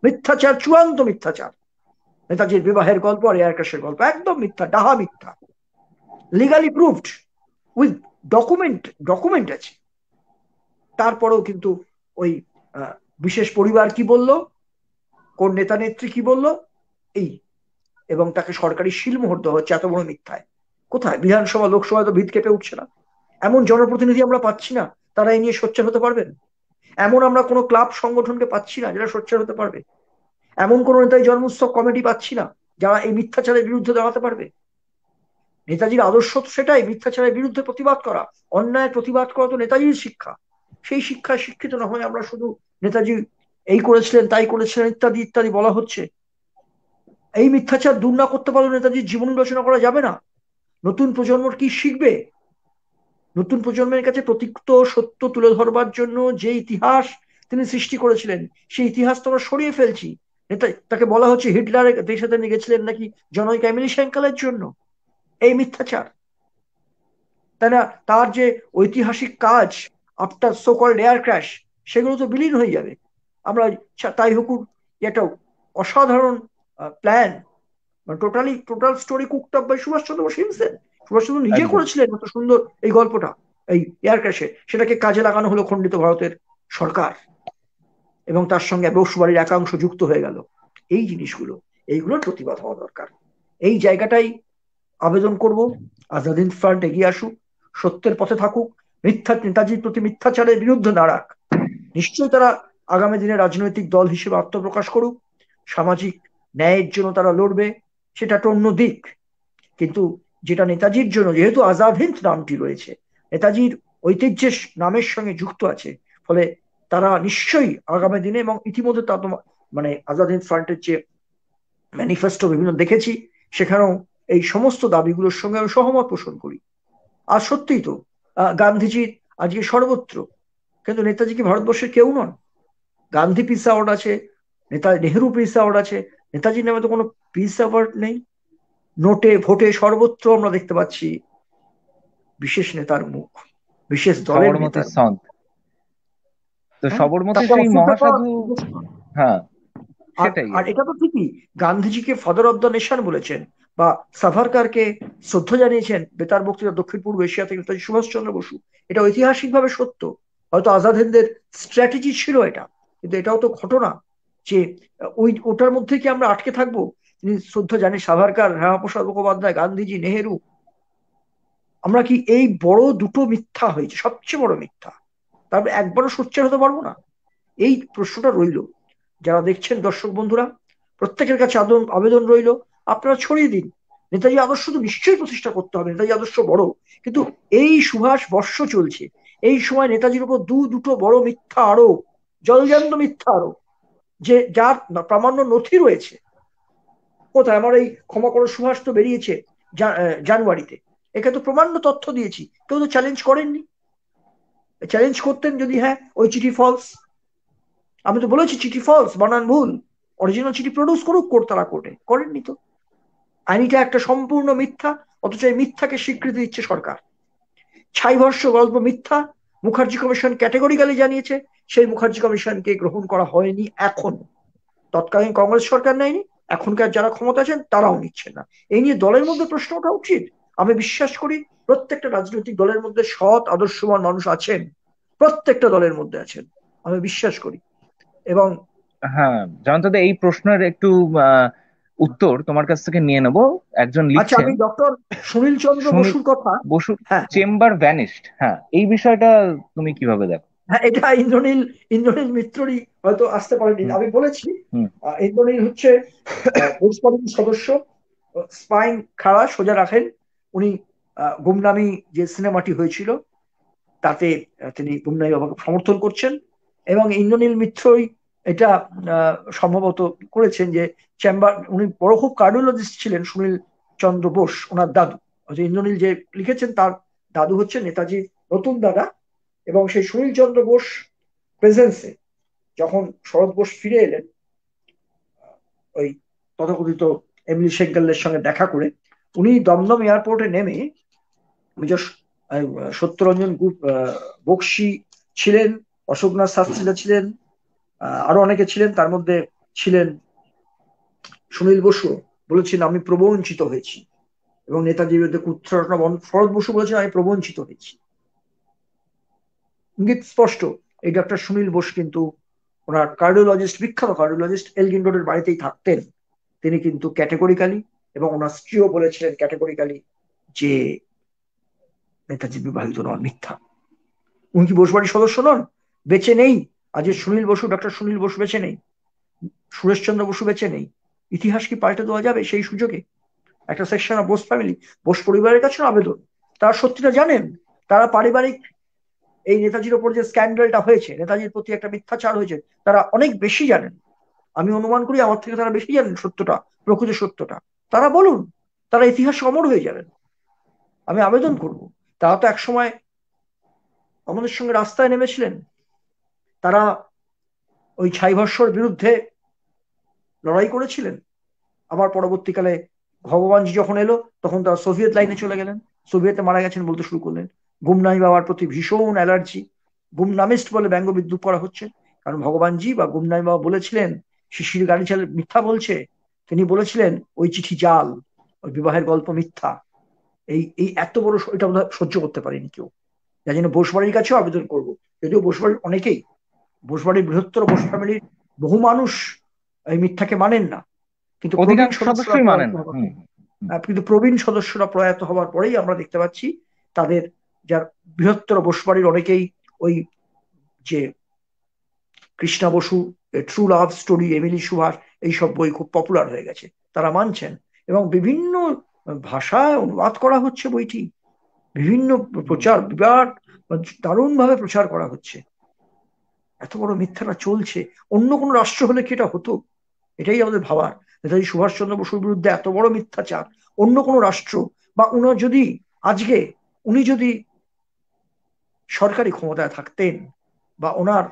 মিথ্যাচার, চূড়ান্ত মিথ্যাচার। নেতাজির বিবাহের গল্প আর এয়ার ক্র্যাশের গল্প একদম মিথ্যা, ডাহা মিথ্যা, লিগালি প্রুভড, উইথ ডকুমেন্ট আছে। তারপরেও কিন্তু ওই বিশেষ পরিবার কি বলল, কোন নেতা নেত্রী কি বলল, এই, এবং তাকে সরকারি শিলমোহর দেওয়া হচ্ছে এত বড় মিথ্যায়। কোথায়? বিধানসভা লোকসভায় তো ভিত কেঁপে উঠছে না। এমন জনপ্রতিনিধি আমরা পাচ্ছি না তারা এই নিয়ে সোচ্চার হতে পারবেন। এমন আমরা কোনো ক্লাব সংগঠনকে পাচ্ছি না যারা সোচ্চার হতে পারবে। এমন কোনো নেতাজি জন্মোৎসব কমিটি পাচ্ছি না যারা এই মিথ্যাচারের বিরুদ্ধে দাঁড়াতে পারবে। নেতাজির আদর্শ তো সেটাই, মিথ্যাচারের বিরুদ্ধে প্রতিবাদ করা, অন্যায়ের প্রতিবাদ করা তো নেতাজির শিক্ষা। সেই শিক্ষায় শিক্ষিত না হয়ে আমরা শুধু নেতাজি এই করেছিলেন তাই করেছিলেন ইত্যাদি ইত্যাদি বলা হচ্ছে। এই মিথ্যাচার দূর না করতে পারলে নেতাজির জীবন রচনা করা যাবে না। নতুন প্রজন্ম কি শিখবে? নতুন প্রজন্মের কাছে প্রতীক্ত সত্য তুলে ধরবার জন্য যে ইতিহাস তিনি সৃষ্টি করেছিলেন, সেই ইতিহাস তো আমরা সরিয়ে ফেলছি। তাকে বলা হচ্ছে হিটলার দেশে নিয়ে গেছিলেন নাকি জনৈক এমিলি শ্যাঙ্কালের জন্য। এই মিথ্যাচার, তাই না? তার যে ঐতিহাসিক কাজ after so called air crash, সেগুলো তো বিলীন হয়ে যাবে। আমরা তাই হুকুর একটা অসাধারণ plan, total story cooked up by Subhashchandra Bose himself. Subhashchandra নিজে একদম। করেছিলেন এত সুন্দর এই গল্পটা, এই এয়ার ক্র্যাশে। সেটাকে কাজে লাগানো হলো খণ্ডিত ভারতের সরকার, এবং তার সঙ্গে বসুবাড়ির একাংশ যুক্ত হয়ে গেল। এই জিনিসগুলো, এইগুলোর প্রতিবাদ হওয়া দরকার। এই জায়গাটাই আবেদন করব, আজাদ হিন্দ ফ্রন্ট এগিয়ে আসুক, সত্যের পথে থাকুক, নেতাজির প্রতি মিথ্যাচারের বিরুদ্ধে দাঁড়াক। নিশ্চয়ই তারা আগামী দিনে রাজনৈতিক দল হিসেবে আত্মপ্রকাশ করুক, সামাজিক ন্যায়ের জন্য তারা লড়বে, সেটা একটা অন্য দিক। কিন্তু যেটা নেতাজির জন্য, যেহেতু আজাদ হিন্দ নামটি রয়েছে, নেতাজির ঐতিহ্যের নামের সঙ্গে যুক্ত আছে, ফলে তারা নিশ্চয়ই আগামী দিনে, এবং ইতিমধ্যে তা মানে আজাদ হিন্দ ফ্রন্টের যে ম্যানিফেস্টো বিভিন্ন দেখেছি, সেখানেও এই সমস্ত দাবিগুলোর সঙ্গে আমি সহমত পোষণ করি। আর সত্যিই তো গান্ধীজির আজকে সর্বত্র, কিন্তু নেতাজি কি ভারতবর্ষের কেউ নন? গান্ধী পিস অ্যাওয়ার্ড আছে, নেহেরু পিস অ্যাওয়ার্ড আছে, নেতাজির নামে তো কোনো পিস অ্যাওয়ার্ড নেই। নোটে ভোটে সর্বত্র আমরা দেখতে পাচ্ছি বিশেষ নেতার মুখ, বিশেষ দলের সবরমতী নেতার মুখ। সন্ত। তো হ্যাঁ, সবরমতী তাকে সেই অশ্রদ্ধা করা মহাসাধু। উচিত নয়। হ্যাঁ, আর সেটাই আর আর কি। এটা তো ঠিকই, গান্ধীজিকে ফাদার অব দ্য নেশন বলেছেন, বা সাভারকারকে শ্রদ্ধা জানিয়েছেন বেতার বক্তৃতা দক্ষিণ পূর্ব এশিয়া থেকে নেতাজি সুভাষচন্দ্র বসু। এটা ঐতিহাসিকভাবে সত্য। হয়তো আজাদ হিন্দের স্ট্র্যাটেজি ছিল এটা, কিন্তু এটাও তো ঘটনা যে ওটার মধ্যে কি আমরা আটকে থাকবো? তিনি শ্রদ্ধা জানি সাভারকার, শ্যামাপ্রসাদ মুখোপাধ্যায়, গান্ধীজি, নেহেরু। আমরা কি এই বড় দুটো মিথ্যা হয়েছে, সবচেয়ে বড় মিথ্যা, তারপরে একবারও সোচ্চার হতে পারবো না? এই প্রশ্নটা রইল। যারা দেখছেন দর্শক বন্ধুরা, প্রত্যেকের কাছে আবেদন রইল, আপনারা ছড়িয়ে দিন। নেতাজি আদর্শ তো নিশ্চয়ই প্রতিষ্ঠা করতে হবে, নেতাজি আদর্শ বড়, কিন্তু এই সুভাষ বর্ষ চলছে, এই সময় নেতাজির উপর দুটো বড় মিথ্যা আরোপ, জলজান্ত মিথ্যা আরোপ, যে যার প্রামাণ্য নথি রয়েছে। কোথায়? আমার এই ক্ষমা করো সুভাষ তো বেরিয়েছে জানুয়ারিতে, একে তো প্রমাণ্য তথ্য দিয়েছি, কেউ তো চ্যালেঞ্জ করেননি। চ্যালেঞ্জ করতেন যদি, হ্যাঁ ওই চিঠি ফলস, আমি তো বলেছি চিঠি ফলস, বানান ভুল, অরিজিনাল চিঠি প্রডিউস করুক কোর্ট, তারা কোর্টে করেননি তো। আইনিটা একটা সম্পূর্ণ মিথ্যা, অথচ এই মিথ্যাকে স্বীকৃতি দিচ্ছে সরকার। ছাইভস্য গল্প মিথ্যা, মুখার্জি কমিশন ক্যাটেগরিক্যালি জানিয়েছে সেই মুখার্জি কমিশনকে গ্রহণ করা হয়নি এখন। তৎকালীন কংগ্রেস সরকার নেয়নি, এখনকার যারা ক্ষমতা আছেন তারাও নিচ্ছেন না। এই নিয়ে দলের মধ্যে প্রশ্ন ওঠা উচিত। আমি বিশ্বাস করি প্রত্যেকটা রাজনৈতিক দলের মধ্যে সৎ আদর্শবান মানুষ আছেন, প্রত্যেকটা দলের মধ্যে আছেন, আমি বিশ্বাস করি। এবং হ্যাঁ, জয়ন্তদা, এই প্রশ্নের একটু আহ, উত্তর তোমার কাছ থেকে নিয়ে নেব। একজন আচ্ছা, লিখছেন, আমি ডক্টর সুনীল চন্দ্র সুনীল বসুর কথা। বসু, হ্যাঁ, চেম্বার ভ্যানিশড, হ্যাঁ, এই বিষয়টা তুমি কিভাবে দেখো? হ্যাঁ, এটা ইন্দ্রনীল ইন্দ্রনীল মিত্ররই হয়তো আসতে পারেনি, হুম আমি বলেছি। হুম ইন্দ্রনীল হচ্ছে বোর্ড কমিটির সদস্য, স্পাইন খাড়া সোজা রাখেন উনি। গুমনামি যে সিনেমাটি হয়েছিল তাতে তিনি গুমনামি বাবাকে সমর্থন করছেন, এবং ইন্দ্রনীল মিত্রই এটা সম্ভবত করেছেন যে চেম্বার, উনি বড় খুব কার্ডিওলজিস্ট ছিলেন সুনীল চন্দ্র বোস, ওনার দাদু। ইন্দ্রনীল যে লিখেছেন তার দাদু হচ্ছে নেতাজি নতুন দাদা। এবং সেই সুনীল চন্দ্র বোস প্রেজেন্সে যখন শরৎ বোস ফিরে এলেন ওই তথাকথিত এমিলি সেগগালের সঙ্গে দেখা করে, উনি দমদম এয়ারপোর্টে নেমে মেজর সত্যরঞ্জন বক্সী ছিলেন, অশোকনাথ শাস্ত্রীরা ছিলেন, আরো অনেকে ছিলেন, তার মধ্যে ছিলেন সুনীল বসু, বলেছেন আমি প্রবঞ্চিত হয়েছি, এবং নেতাজির বিরুদ্ধে কুৎসা শরৎ বসু বলেছেন আমি প্রবঞ্চিত হয়েছি। ইঙ্গিত স্পষ্ট, এই ডক্টর সুনীল বোস কিন্তু ওনার কার্ডিওলজিস্ট, বিখ্যাত কার্ডিওলজিস্ট, এলগিন রোডের বাড়িতেই থাকতেন। তিনি কিন্তু ক্যাটেগরিক্যালি, এবং ওনার স্ত্রীও বলেছিলেন ক্যাটেগরিক্যালি যে নেতাজি বিবাহিত নন, মিথ্যা। উনি কি বোসবাড়ির সদস্য নন? বেঁচে নেই। আজ সুনীল বসু, ডক্টর সুনীল বসু বেঁচে নেই, সুরেশচন্দ্র বসু বেঁচে নেই। ইতিহাস কি পাল্টে দেওয়া যাবে সেই সুযোগে? একটা section of Bose family, Bose পরিবারের কাছে আবেদন, তারা সত্যিটা জানেন। তারা পারিবারিক এই নেতাজির ওপর যে স্ক্যান্ডালটা হয়েছে, নেতাজির প্রতি একটা মিথ্যাচার হয়েছে, তারা অনেক বেশি জানেন। আমি অনুমান করি আমার থেকে তারা বেশি জানেন সত্যটা, প্রকৃত সত্যটা। তারা বলুন, তারা ইতিহাস অমর হয়ে যাবেন। আমি আবেদন করব। তারা তো একসময় আমাদের সঙ্গে রাস্তায় নেমেছিলেন, তারা ওই ছাইভস্যর বিরুদ্ধে লড়াই করেছিলেন। আবার পরবর্তীকালে ভগবানজি যখন এলো তখন তারা সোভিয়েত লাইনে চলে গেলেন, সোভিয়েতে মারা গেছেন বলতে শুরু করলেন। গুমনামি বাবার প্রতি ভীষণ অ্যালার্জি, গুমনামিস্ট বলে ব্যঙ্গ বিদ্রুপ করা হচ্ছে। কারণ ভগবানজি বা গুমনামি বাবা বলেছিলেন শিশির গাড়ি চালে মিথ্যা বলছে, তিনি বলেছিলেন ওই চিঠি জাল, ওই বিবাহের গল্প মিথ্যা। এই এই এত বড় এটা বোধহয় সহ্য করতে পারেনি কেউ। যার জন্য বোসবাড়ির কাছেও আবেদন করব, যদিও বোসবাড়ির অনেকেই, বোসবাড়ির বৃহত্তর বোস ফ্যামিলির বহু মানুষ এই মিথ্যাকে মানেন না, কিন্তু প্রবীণ অধিকাংশ সদস্যরা সদস্যই মানেন প্রয়াত না। হবার হুম হুম। কিন্তু প্রবীণ সদস্যরা প্রয়াত হবার পরেই আমরা দেখতে পাচ্ছি তাদের, যার বৃহত্তর বোসবাড়ির অনেকেই ওই যে Krishna Basu, true love story, Emily Subhash, এইসব বই খুব পপুলার হয়ে গেছে, তারা মানছেন। এবং বিভিন্ন ভাষায় অনুবাদ করা হচ্ছে বইটি, বিভিন্ন প্রচার বিরাট দারুণ ভাবে প্রচার করা হচ্ছে। এত বড় মিথ্যাটা চলছে, অন্য কোনো রাষ্ট্র হলে কি এটা হতো? এটাই আমাদের ভাবার। নেতাজি সুভাষচন্দ্র বসুর বিরুদ্ধে এত বড় মিথ্যাচার, অন্য কোনো রাষ্ট্র বা উনি যদি আজকে, উনি যদি সরকারি ক্ষমতায় থাকতেন, বা ওনার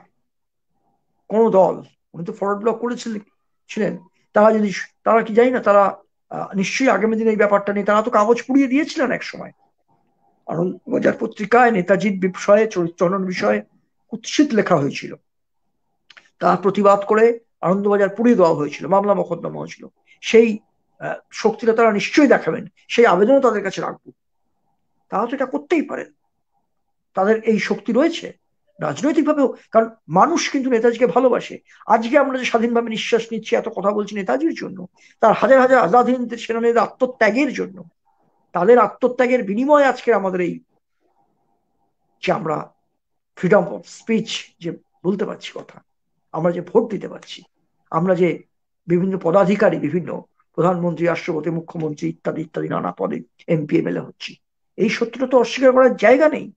কোন দল, উনি তো ফরওয়ার্ড ব্লক করেছিলেন ছিলেন, তারা যদি, তারা কি জানি না, তারা নিশ্চয়ই আগামী দিনে এই ব্যাপারটা নিয়ে তারা তো কাগজ পুড়িয়ে দিয়েছিলেন এক সময়। আনন্দবাজার পত্রিকায় নেতাজির বিষয়ে, চরিত্রহনন বিষয়ে কুৎসিত লেখা হয়েছিল, তার প্রতিবাদ করে আনন্দবাজার পুড়িয়ে দেওয়া হয়েছিল, মামলা মোকদ্দমা হয়েছিল। সেই শক্তিটা তারা নিশ্চয়ই দেখাবেন, সেই আবেদনও তাদের কাছে রাখবো। তারা তো এটা করতেই পারেন, তাদের এই শক্তি রয়েছে রাজনৈতিক ভাবেও। কারণ মানুষ কিন্তু নেতাজিকে ভালোবাসে। আজকে আমরা যে স্বাধীনভাবে নিঃশ্বাস নিচ্ছি, এত কথা বলছি নেতাজির জন্য, তার হাজার হাজার আজাদ হিন্দ সেনানীদের আত্মত্যাগের জন্য। তাদের আত্মত্যাগের বিনিময়ে আজকে আমাদের এই যে আমরা ফ্রিডম অফ স্পিচ, যে বলতে পারছি কথা, আমরা যে ভোট দিতে পারছি, আমরা যে বিভিন্ন পদাধিকারী, বিভিন্ন প্রধানমন্ত্রী, রাষ্ট্রপতি, মুখ্যমন্ত্রী ইত্যাদি ইত্যাদি নানা পদে এমপি এমএলএ হচ্ছি, এই সত্যটা তো অস্বীকার করার জায়গা নেই।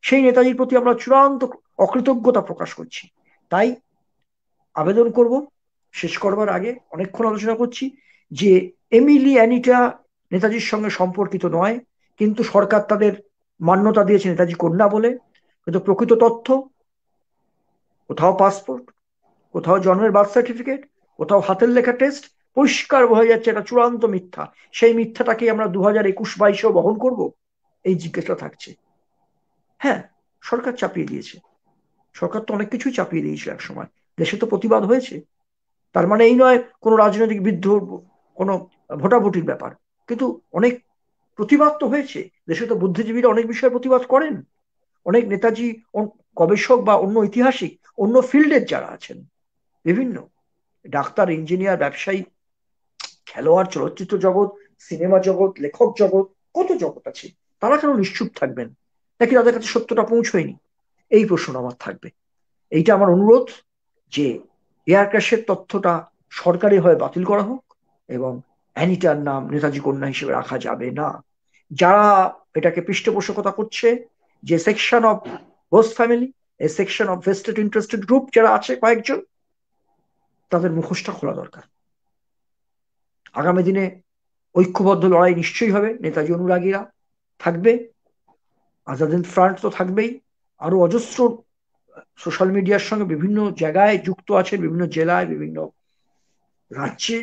সেই নেতাজির প্রতি আমরা চূড়ান্ত অকৃতজ্ঞতা প্রকাশ করছি। তাই আবেদন করব, শেষ করবার আগে অনেকক্ষণ আলোচনা করছি, যে এমিলি অ্যানিটা নেতাজির সঙ্গে সম্পর্কিত নয়, কিন্তু সরকার তাদের মান্যতা দিয়েছে নেতাজি কন্যা বলে। কিন্তু প্রকৃত তথ্য, কোথাও পাসপোর্ট, কোথাও জন্মের বার্থ সার্টিফিকেট, কোথাও হাতের লেখা টেস্ট, পরিষ্কার বোঝা যাচ্ছে এটা চূড়ান্ত মিথ্যা, সেই মিথ্যাটাকে আমরা 2021-22-এও বহন করব? এই জিজ্ঞাসা থাকছে। হ্যাঁ, সরকার চাপিয়ে দিয়েছে, সরকার তো অনেক কিছুই চাপিয়ে দিয়েছিল এক সময়, দেশে তো প্রতিবাদ হয়েছে। তার মানে এই নয় কোনো রাজনৈতিক বিদ্রোহ, কোনো ভোটাভুটির ব্যাপার, কিন্তু অনেক প্রতিবাদ তো হয়েছে। দেশে তো বুদ্ধিজীবীরা অনেক বিষয়ে প্রতিবাদ করেন, অনেক নেতাজি, গবেষক বা অন্য ঐতিহাসিক, অন্য ফিল্ডের যারা আছেন, বিভিন্ন ডাক্তার, ইঞ্জিনিয়ার, ব্যবসায়ী, খেলোয়াড়, চলচ্চিত্র জগৎ, সিনেমা জগৎ, লেখক জগৎ, কত জগৎ আছে, তারা কেন নিশ্চুপ থাকবেন? নাকি তাদের কাছে সত্যটা পৌঁছয়নি? এই প্রশ্ন আমার থাকবে। এইটা আমার অনুরোধ যে এয়ার ক্র্যাশের তথ্যটা সরকারি হয়ে বাতিল করা হোক এবং অ্যানিটার নাম নেতাজি কন্যা হিসেবে রাখা যাবে না। যারা এটাকে পৃষ্ঠপোষকতা করছে, যে section of Ghosh family, A section of vested interested group যারা আছে কয়েকজন, তাদের মুখোশটা খোলা দরকার। আগামী দিনে ঐক্যবদ্ধ লড়াই নিশ্চয়ই হবে, নেতাজি অনুরাগীরা থাকবে, আজাদ হিন্দ ফ্রন্ট তো থাকবেই, আরো অজস্র সোশ্যাল মিডিয়ার সঙ্গে বিভিন্ন জায়গায় যুক্ত আছেন, বিভিন্ন জেলায়, বিভিন্ন রাজ্যে,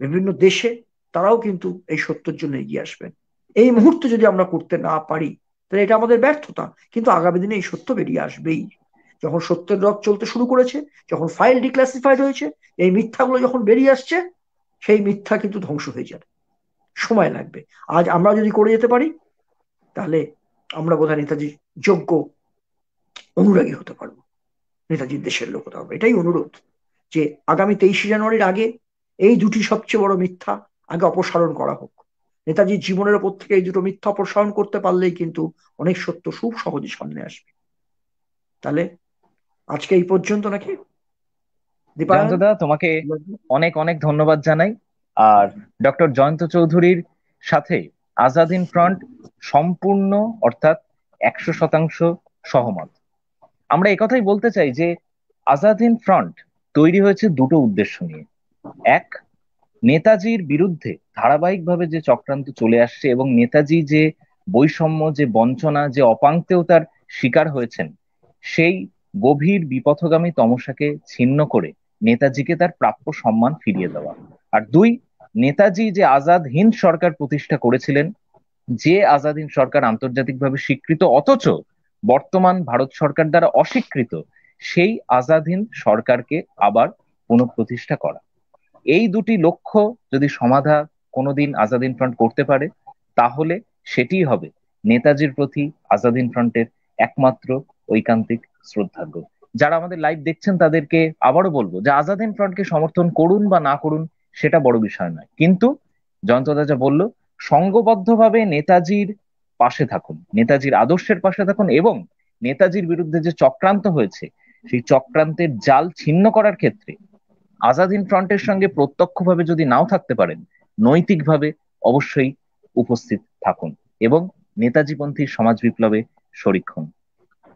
বিভিন্ন দেশে, তারাও কিন্তু এই সত্যের জন্য এগিয়ে আসবেন। এই মুহূর্তে যদি আমরা করতে না পারি তাহলে এটা আমাদের ব্যর্থতা, কিন্তু আগামী দিনে এই সত্য বেরিয়ে আসবেই। যখন সত্যের রথ চলতে শুরু করেছে, যখন ফাইল ডিক্লাসিফাইড হয়েছে, এই মিথ্যাগুলো যখন বেরিয়ে আসছে, সেই মিথ্যা কিন্তু ধ্বংস হয়ে যাবে, সময় লাগবে। আজ আমরা যদি করে যেতে পারি তাহলে আমরা বোধহয় নেতাজির যোগ্য অনুরাগী হতে পারবো, নেতাজির দেশের লোক হতে পারবো। এটাই অনুরোধ যে আগামী 23শে জানুয়ারির আগে এই দুটি সবচেয়ে বড় মিথ্যা আগে অপসারণ করা হোক। নেতাজির জীবনের ওপর থেকে এই দুটো মিথ্যা অপসারণ করতে পারলেই কিন্তু অনেক সত্য খুব সহজে সামনে আসবে। তাহলে আজকে এই পর্যন্ত নাকি দীপায়ন? জয়ন্তদা, তোমাকে অনেক অনেক ধন্যবাদ জানাই। আর ডক্টর জয়ন্ত চৌধুরীর সাথে আজাদ হিন্দ ফ্রন্ট সম্পূর্ণ, অর্থাৎ 100% সহমত। আমরা একথাই বলতে চাই যে আজাদ হিন্দ ফ্রন্ট তৈরি হয়েছে দুটো উদ্দেশ্য নিয়ে। এক, নেতাজির বিরুদ্ধে ধারাবাহিকভাবে যে চক্রান্ত চলে আসছে এবং নেতাজি যে বৈষম্য, যে বঞ্চনা, যে অপাঙ্ক্তেয়তার শিকার হয়েছেন, সেই গভীর বিপথগামী তমসাকে ছিন্ন করে নেতাজিকে তার প্রাপ্য সম্মান ফিরিয়ে দেওয়া। আর দুই, নেতাজি যে আজাদ হিন্দ সরকার প্রতিষ্ঠা করেছিলেন, যে আজাদ হিন্দ সরকার আন্তর্জাতিকভাবে স্বীকৃত অথচ বর্তমান ভারত সরকার দ্বারা অস্বীকৃত, সেই আজাদ হিন্দ সরকারকে আবার পুনঃপ্রতিষ্ঠা করা। এই দুটি লক্ষ্য যদি সমাধা কোনোদিন আজাদ হিন্দ ফ্রন্ট করতে পারে, তাহলে সেটিই হবে নেতাজির প্রতি আজাদ হিন্দ ফ্রন্টের একমাত্র ঐকান্তিক শ্রদ্ধার্ঘ। যারা আমাদের লাইভ দেখছেন তাদেরকে আবারও বলবো যে আজাদ হিন্দ ফ্রন্টকে সমর্থন করুন বা না করুন সেটা বড় বিষয় নয়, কিন্তু জয়ন্তদা যা বলল, সংঘবদ্ধভাবে নেতাজির পাশে থাকুন, নেতাজির আদর্শের পাশে থাকুন, এবং নেতাজির বিরুদ্ধে যে চক্রান্ত হয়েছে সেই চক্রান্তের জাল ছিন্ন করার ক্ষেত্রে আজাদ হিন্দ ফ্রন্টের সঙ্গে প্রত্যক্ষভাবে যদি নাও থাকতে পারেন, নৈতিকভাবে অবশ্যই উপস্থিত থাকুন এবং নেতাজিপন্থী সমাজ বিপ্লবে শরিক হন।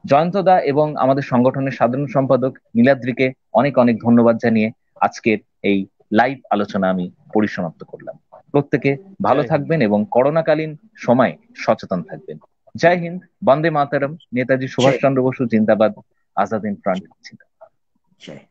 জয়ন্তদা এবং আমাদের সংগঠনের সাধারণ সম্পাদক নীলাদ্রিকে অনেক অনেক ধন্যবাদ জানিয়ে আজকের এই লাইভ আলোচনা আমি পরিসমাপ্ত করলাম। প্রত্যেকে ভালো থাকবেন এবং করোনাকালীন সময় সচেতন থাকবেন। জয় হিন্দ, বন্দে মাতরম, নেতাজি সুভাষচন্দ্র বসু জিন্দাবাদ, আজাদ হিন্দ ফ্রন্ট জিন্দাবাদ। জয় হিন্দ।